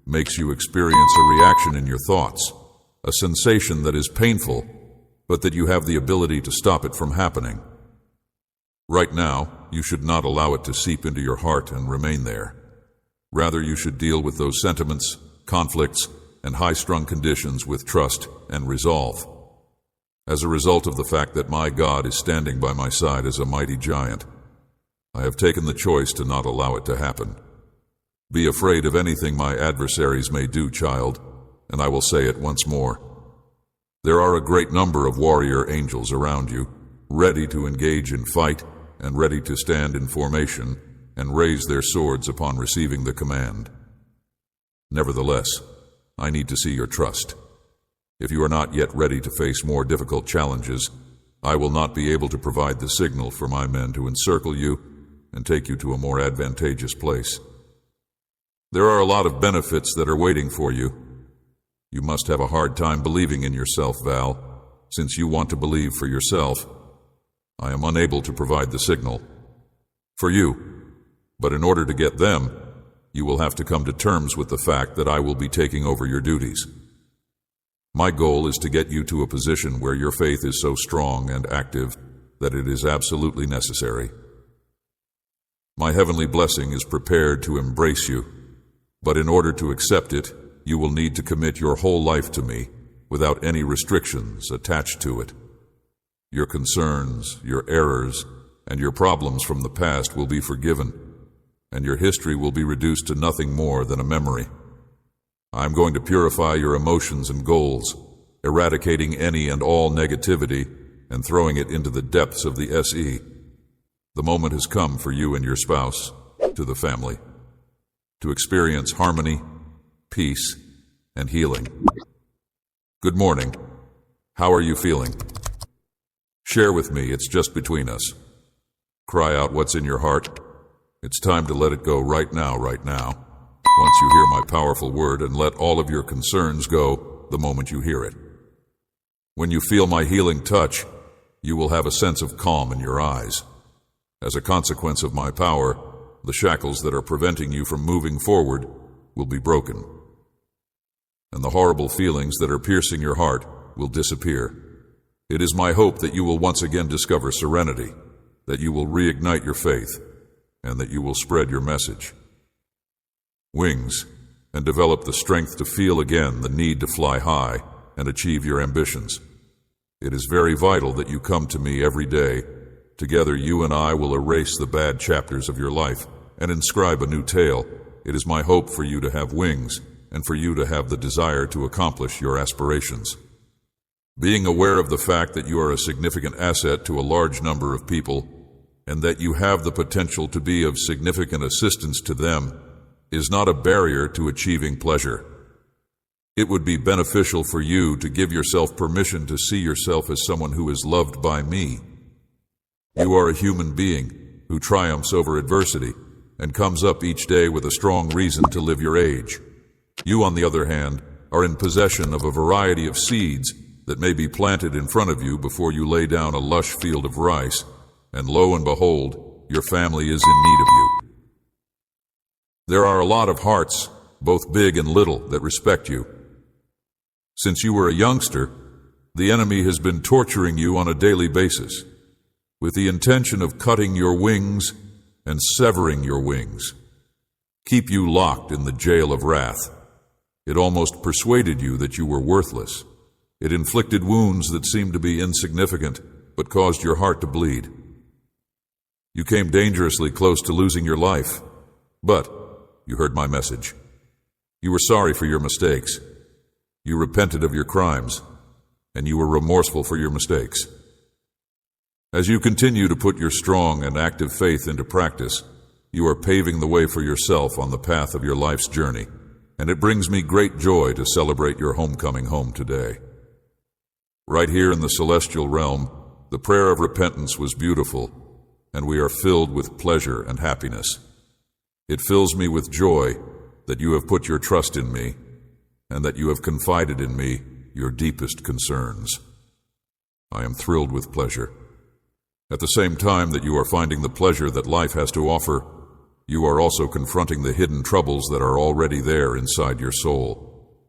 makes you experience a reaction in your thoughts, a sensation that is painful, but that you have the ability to stop it from happening. Right now, you should not allow it to seep into your heart and remain there. Rather, you should deal with those sentiments, conflicts, and high-strung conditions with trust and resolve. As a result of the fact that my God is standing by my side as a mighty giant, I have taken the choice to not allow it to happen. Be afraid of anything my adversaries may do, child, and I will say it once more. There are a great number of warrior angels around you, ready to engage in fight and ready to stand in formation and raise their swords upon receiving the command. Nevertheless, I need to see your trust. If you are not yet ready to face more difficult challenges, I will not be able to provide the signal for my men to encircle you and take you to a more advantageous place. There are a lot of benefits that are waiting for you. You must have a hard time believing in yourself, Val, since you want to believe for yourself. I am unable to provide the signal for you, but in order to get them, you will have to come to terms with the fact that I will be taking over your duties. My goal is to get you to a position where your faith is so strong and active that it is absolutely necessary. My heavenly blessing is prepared to embrace you, but in order to accept it, you will need to commit your whole life to me without any restrictions attached to it. Your concerns, your errors, and your problems from the past will be forgiven, and your history will be reduced to nothing more than a memory. I am going to purify your emotions and goals, eradicating any and all negativity and throwing it into the depths of the SE. The moment has come for you and your spouse, to the family, to experience harmony, peace, and healing. Good morning. How are you feeling? Share with me, it's just between us. Cry out what's in your heart. It's time to let it go right now, right now. Once you hear my powerful word, and let all of your concerns go the moment you hear it. When you feel my healing touch, you will have a sense of calm in your eyes. As a consequence of my power, the shackles that are preventing you from moving forward will be broken, and the horrible feelings that are piercing your heart will disappear. It is my hope that you will once again discover serenity, that you will reignite your faith, and that you will spread your message. Wings, and develop the strength to feel again the need to fly high and achieve your ambitions. It is very vital that you come to me every day. Together you and I will erase the bad chapters of your life and inscribe a new tale. It is my hope for you to have wings and for you to have the desire to accomplish your aspirations. Being aware of the fact that you are a significant asset to a large number of people and that you have the potential to be of significant assistance to them is not a barrier to achieving pleasure. It would be beneficial for you to give yourself permission to see yourself as someone who is loved by me. You are a human being who triumphs over adversity and comes up each day with a strong reason to live your age. You, on the other hand, are in possession of a variety of seeds that may be planted in front of you before you lay down a lush field of rice, and lo and behold, your family is in need of you. There are a lot of hearts, both big and little, that respect you. Since you were a youngster, The enemy has been torturing you on a daily basis, with the intention of cutting your wings and severing your wings. Keep you locked in the jail of wrath. It almost persuaded you that you were worthless. It inflicted wounds that seemed to be insignificant, but caused your heart to bleed. You came dangerously close to losing your life, but you heard my message. You were sorry for your mistakes. You repented of your crimes, and you were remorseful for your mistakes. As you continue to put your strong and active faith into practice, you are paving the way for yourself on the path of your life's journey, and it brings me great joy to celebrate your homecoming home today. Right here in the celestial realm, the prayer of repentance was beautiful, and we are filled with pleasure and happiness. It fills me with joy that you have put your trust in me, and that you have confided in me your deepest concerns. I am thrilled with pleasure. At the same time that you are finding the pleasure that life has to offer, you are also confronting the hidden troubles that are already there inside your soul.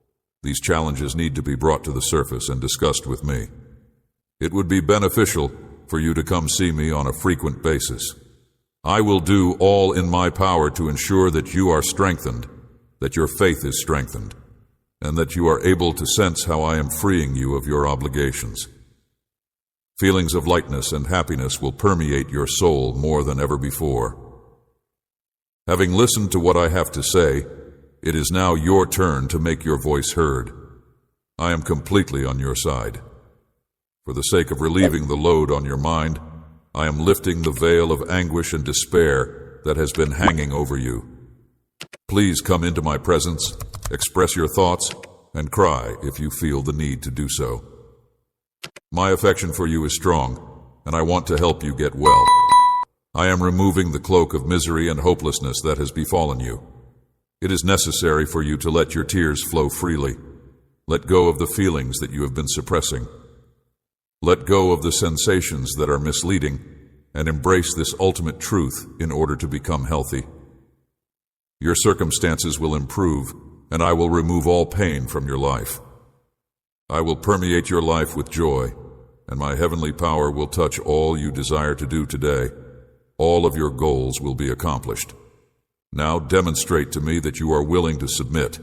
These challenges need to be brought to the surface and discussed with me. It would be beneficial for you to come see me on a frequent basis. I will do all in my power to ensure that you are strengthened, that your faith is strengthened, and that you are able to sense how I am freeing you of your obligations. Feelings of lightness and happiness will permeate your soul more than ever before. Having listened to what I have to say, it is now your turn to make your voice heard. I am completely on your side. For the sake of relieving the load on your mind, I am lifting the veil of anguish and despair that has been hanging over you. Please come into my presence, express your thoughts, and cry if you feel the need to do so. My affection for you is strong, and I want to help you get well. I am removing the cloak of misery and hopelessness that has befallen you. It is necessary for you to let your tears flow freely. Let go of the feelings that you have been suppressing. Let go of the sensations that are misleading, and embrace this ultimate truth in order to become healthy. Your circumstances will improve, and I will remove all pain from your life. I will permeate your life with joy, and my heavenly power will touch all you desire to do today. All of your goals will be accomplished. Now demonstrate to me that you are willing to submit,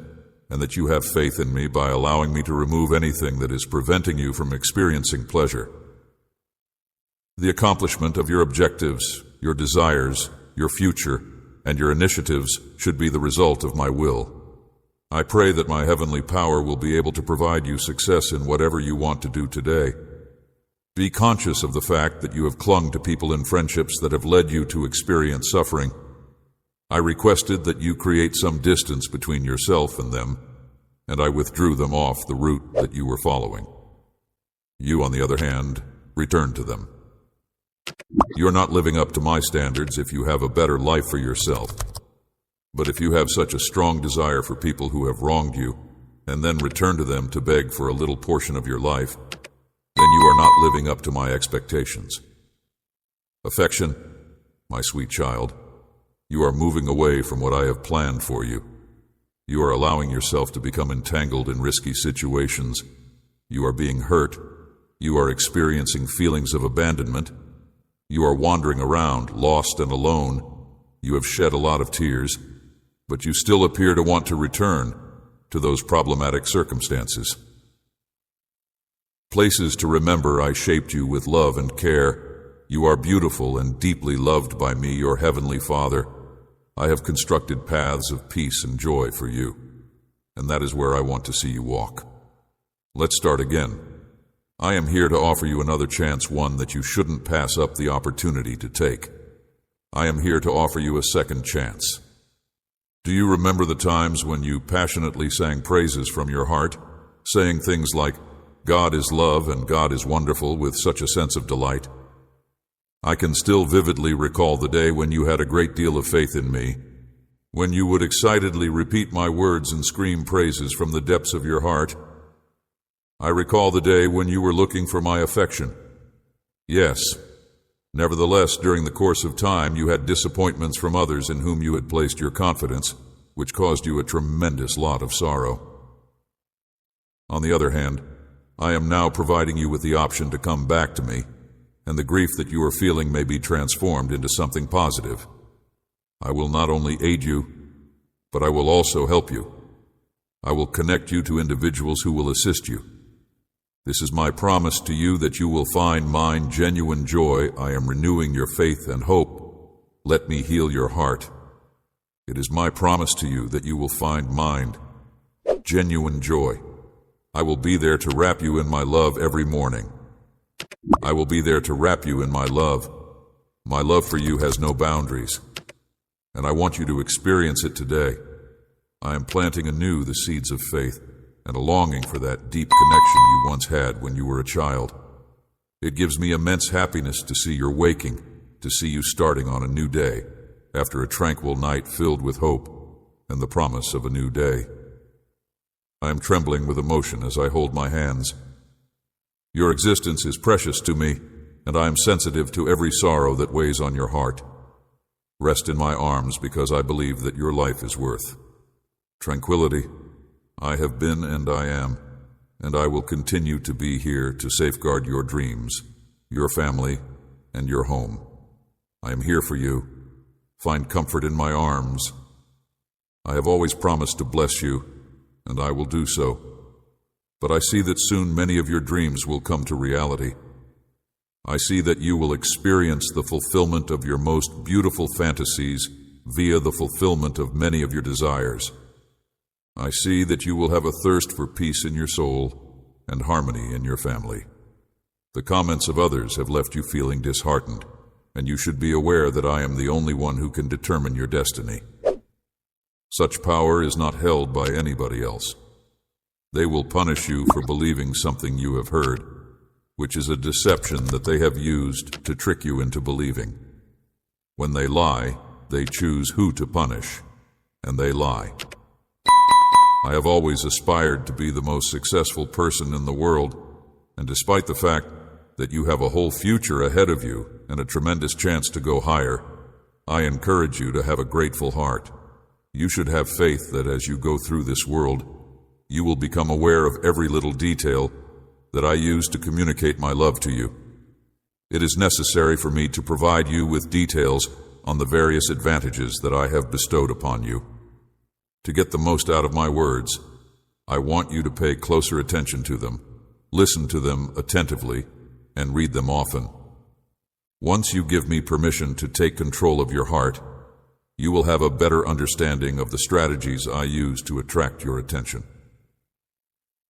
and that you have faith in me by allowing me to remove anything that is preventing you from experiencing pleasure. The accomplishment of your objectives, your desires, your future, and your initiatives should be the result of my will. I pray that my heavenly power will be able to provide you success in whatever you want to do today. Be conscious of the fact that you have clung to people in friendships that have led you to experience suffering. I requested that you create some distance between yourself and them, and I withdrew them off the route that you were following. You, on the other hand, returned to them. You're not living up to my standards if you have a better life for yourself. But if you have such a strong desire for people who have wronged you, and then return to them to beg for a little portion of your life, then you are not living up to my expectations. Affection, my sweet child, you are moving away from what I have planned for you. You are allowing yourself to become entangled in risky situations. You are being hurt. You are experiencing feelings of abandonment. You are wandering around, lost and alone. You have shed a lot of tears, but you still appear to want to return to those problematic circumstances. Places to remember I shaped you with love and care. You are beautiful and deeply loved by me, your heavenly Father. I have constructed paths of peace and joy for you, and that is where I want to see you walk. Let's start again. I am here to offer you another chance, one that you shouldn't pass up the opportunity to take. I am here to offer you a second chance. Do you remember the times when you passionately sang praises from your heart, saying things like, God is love and God is wonderful, with such a sense of delight? I can still vividly recall the day when you had a great deal of faith in me, when you would excitedly repeat my words and scream praises from the depths of your heart. I recall the day when you were looking for my affection. Yes, nevertheless, during the course of time, you had disappointments from others in whom you had placed your confidence, which caused you a tremendous lot of sorrow. On the other hand, I am now providing you with the option to come back to me, and the grief that you are feeling may be transformed into something positive. I will not only aid you, but I will also help you. I will connect you to individuals who will assist you. This is my promise to you that you will find mine genuine joy. I am renewing your faith and hope. Let me heal your heart. It is my promise to you that you will find mine genuine joy. I will be there to wrap you in my love every morning. I will be there to wrap you in my love. My love for you has no boundaries, and I want you to experience it today. I am planting anew the seeds of faith and a longing for that deep connection you once had when you were a child. It gives me immense happiness to see your waking, to see you starting on a new day, after a tranquil night filled with hope and the promise of a new day. I am trembling with emotion as I hold my hands. Your existence is precious to me, and I am sensitive to every sorrow that weighs on your heart. Rest in my arms because I believe that your life is worth tranquility. I have been and I am, and I will continue to be here to safeguard your dreams, your family, and your home. I am here for you. Find comfort in my arms. I have always promised to bless you, and I will do so. But I see that soon many of your dreams will come to reality. I see that you will experience the fulfillment of your most beautiful fantasies via the fulfillment of many of your desires. I see that you will have a thirst for peace in your soul and harmony in your family. The comments of others have left you feeling disheartened, and you should be aware that I am the only one who can determine your destiny. Such power is not held by anybody else. They will punish you for believing something you have heard, which is a deception that they have used to trick you into believing. When they lie, they choose who to punish, and they lie. I have always aspired to be the most successful person in the world, and despite the fact that you have a whole future ahead of you and a tremendous chance to go higher, I encourage you to have a grateful heart. You should have faith that as you go through this world, you will become aware of every little detail that I use to communicate my love to you. It is necessary for me to provide you with details on the various advantages that I have bestowed upon you. To get the most out of my words, I want you to pay closer attention to them, listen to them attentively, and read them often. Once you give me permission to take control of your heart, you will have a better understanding of the strategies I use to attract your attention.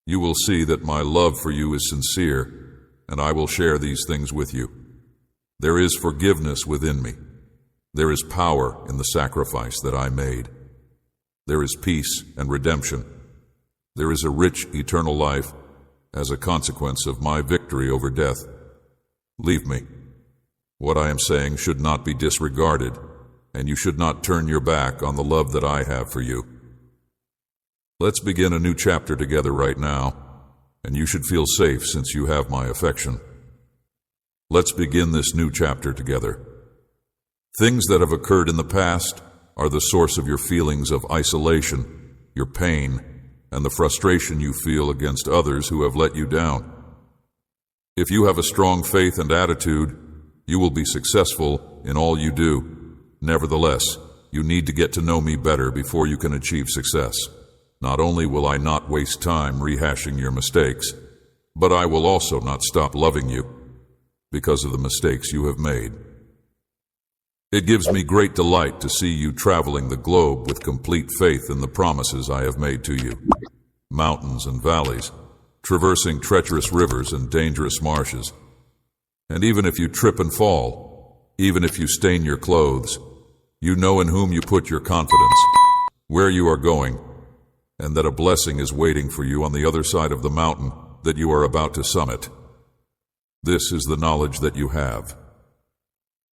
You will see that my love for you is sincere, and I will share these things with you. There is forgiveness within me. There is power in the sacrifice that I made. There is peace and redemption. There is a rich eternal life as a consequence of my victory over death. Leave me. What I am saying should not be disregarded, and you should not turn your back on the love that I have for you. Let's begin a new chapter together right now, and you should feel safe since you have my affection. Let's begin this new chapter together. Things that have occurred in the past are the source of your feelings of isolation, your pain, and the frustration you feel against others who have let you down. If you have a strong faith and attitude, you will be successful in all you do. Nevertheless, you need to get to know me better before you can achieve success. Not only will I not waste time rehashing your mistakes, but I will also not stop loving you because of the mistakes you have made. It gives me great delight to see you traveling the globe with complete faith in the promises I have made to you. Mountains and valleys, traversing treacherous rivers and dangerous marshes. And even if you trip and fall, even if you stain your clothes, you know in whom you put your confidence, where you are going, and that a blessing is waiting for you on the other side of the mountain that you are about to summit. This is the knowledge that you have.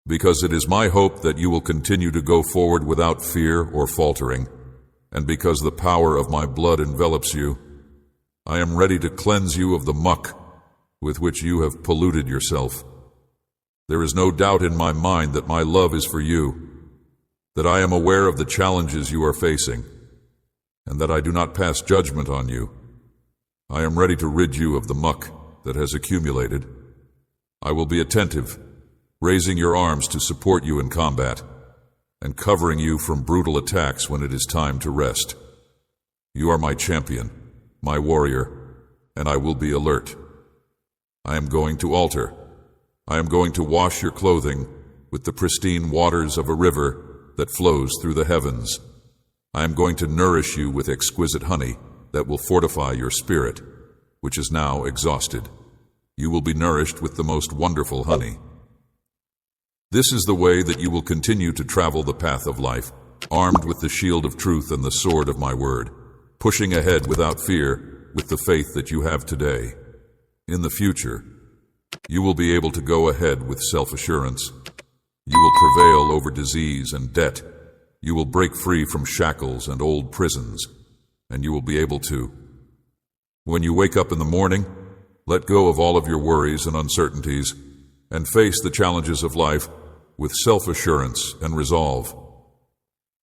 Because it is my hope that you will continue to go forward without fear or faltering, and because the power of my blood envelops you, I am ready to cleanse you of the muck with which you have polluted yourself. There is no doubt in my mind that my love is for you, that I am aware of the challenges you are facing, and that I do not pass judgment on you. I am ready to rid you of the muck that has accumulated. I will be attentive, raising your arms to support you in combat, and covering you from brutal attacks when it is time to rest. You are my champion, my warrior, and I will be alert. I am going to alter. I am going to wash your clothing with the pristine waters of a river that flows through the heavens. I am going to nourish you with exquisite honey that will fortify your spirit, which is now exhausted. You will be nourished with the most wonderful honey. This is the way that you will continue to travel the path of life, armed with the shield of truth and the sword of my word, pushing ahead without fear with the faith that you have today. In the future, you will be able to go ahead with self-assurance. You will prevail over disease and debt. You will break free from shackles and old prisons, and you will be able to. When you wake up in the morning, let go of all of your worries and uncertainties and face the challenges of life with self-assurance and resolve.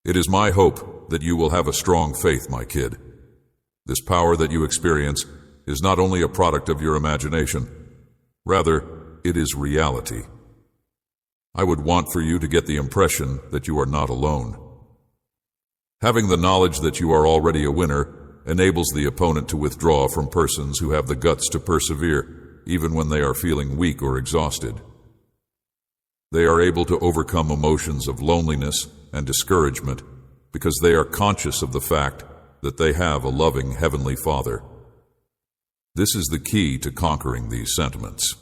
It is my hope that you will have a strong faith, my kid. This power that you experience is not only a product of your imagination, rather, it is reality. I would want for you to get the impression that you are not alone. Having the knowledge that you are already a winner enables the opponent to withdraw from persons who have the guts to persevere, even when they are feeling weak or exhausted. They are able to overcome emotions of loneliness and discouragement because they are conscious of the fact that they have a loving Heavenly Father. This is the key to conquering these sentiments.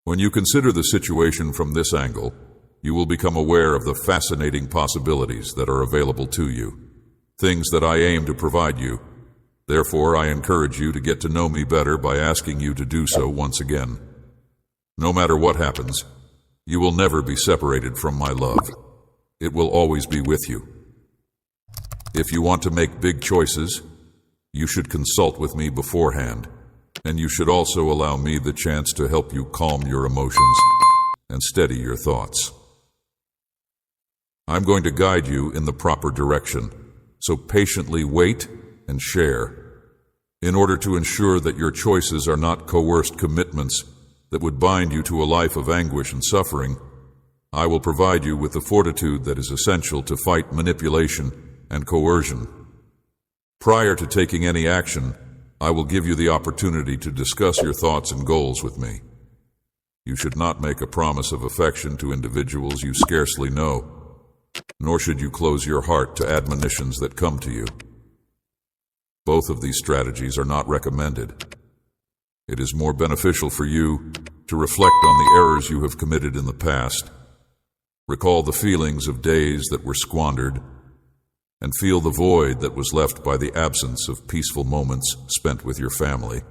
When you consider the situation from this angle, you will become aware of the fascinating possibilities that are available to you, things that I aim to provide you. Therefore, I encourage you to get to know me better by asking you to do so once again. No matter what happens, you will never be separated from my love. It will always be with you. If you want to make big choices, you should consult with me beforehand, and you should also allow me the chance to help you calm your emotions and steady your thoughts. I'm going to guide you in the proper direction, so patiently wait and share, in order to ensure that your choices are not coerced commitments that would bind you to a life of anguish and suffering. I will provide you with the fortitude that is essential to fight manipulation and coercion. Prior to taking any action, I will give you the opportunity to discuss your thoughts and goals with me. You should not make a promise of affection to individuals you scarcely know, nor should you close your heart to admonitions that come to you. Both of these strategies are not recommended. It is more beneficial for you to reflect on the errors you have committed in the past, recall the feelings of days that were squandered, and feel the void that was left by the absence of peaceful moments spent with your family.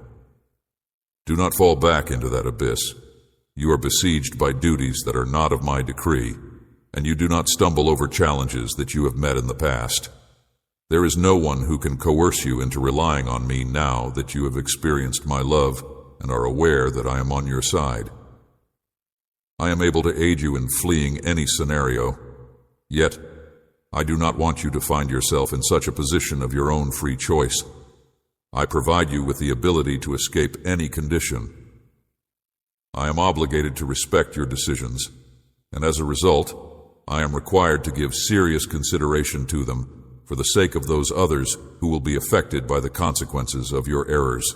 Do not fall back into that abyss. You are besieged by duties that are not of my decree, and you do not stumble over challenges that you have met in the past. There is no one who can coerce you into relying on me now that you have experienced my love and are aware that I am on your side. I am able to aid you in fleeing any scenario, yet I do not want you to find yourself in such a position of your own free choice. I provide you with the ability to escape any condition. I am obligated to respect your decisions, and as a result, I am required to give serious consideration to them for the sake of those others who will be affected by the consequences of your errors.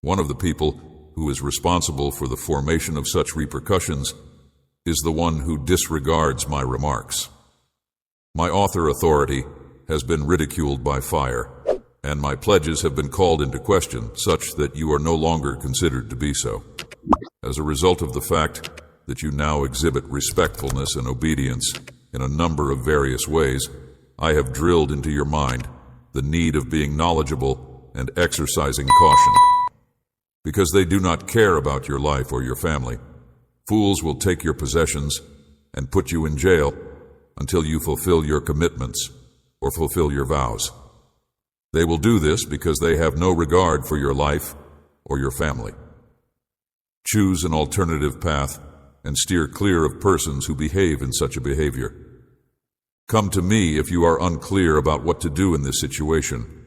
One of the people who is responsible for the formation of such repercussions is the one who disregards my remarks. My author authority has been ridiculed by fire, and my pledges have been called into question such that you are no longer considered to be so. As a result of the fact that you now exhibit respectfulness and obedience in a number of various ways, I have drilled into your mind the need of being knowledgeable and exercising caution. Because they do not care about your life or your family, fools will take your possessions and put you in jail until you fulfill your commitments or fulfill your vows. They will do this because they have no regard for your life or your family. Choose an alternative path and steer clear of persons who behave in such a behavior. Come to me if you are unclear about what to do in this situation.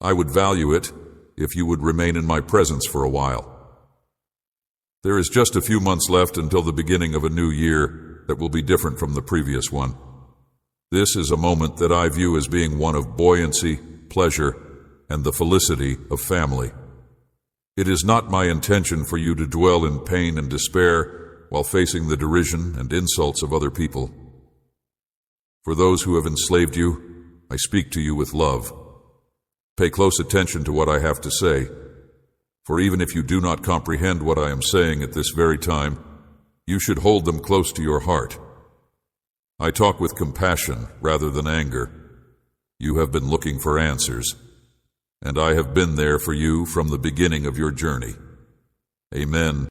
I would value it if you would remain in my presence for a while. There is just a few months left until the beginning of a new year that will be different from the previous one. This is a moment that I view as being one of buoyancy, pleasure, and the felicity of family. It is not my intention for you to dwell in pain and despair while facing the derision and insults of other people. For those who have enslaved you, I speak to you with love. Pay close attention to what I have to say, for even if you do not comprehend what I am saying at this very time, you should hold them close to your heart. I talk with compassion rather than anger. You have been looking for answers, and I have been there for you from the beginning of your journey. Amen.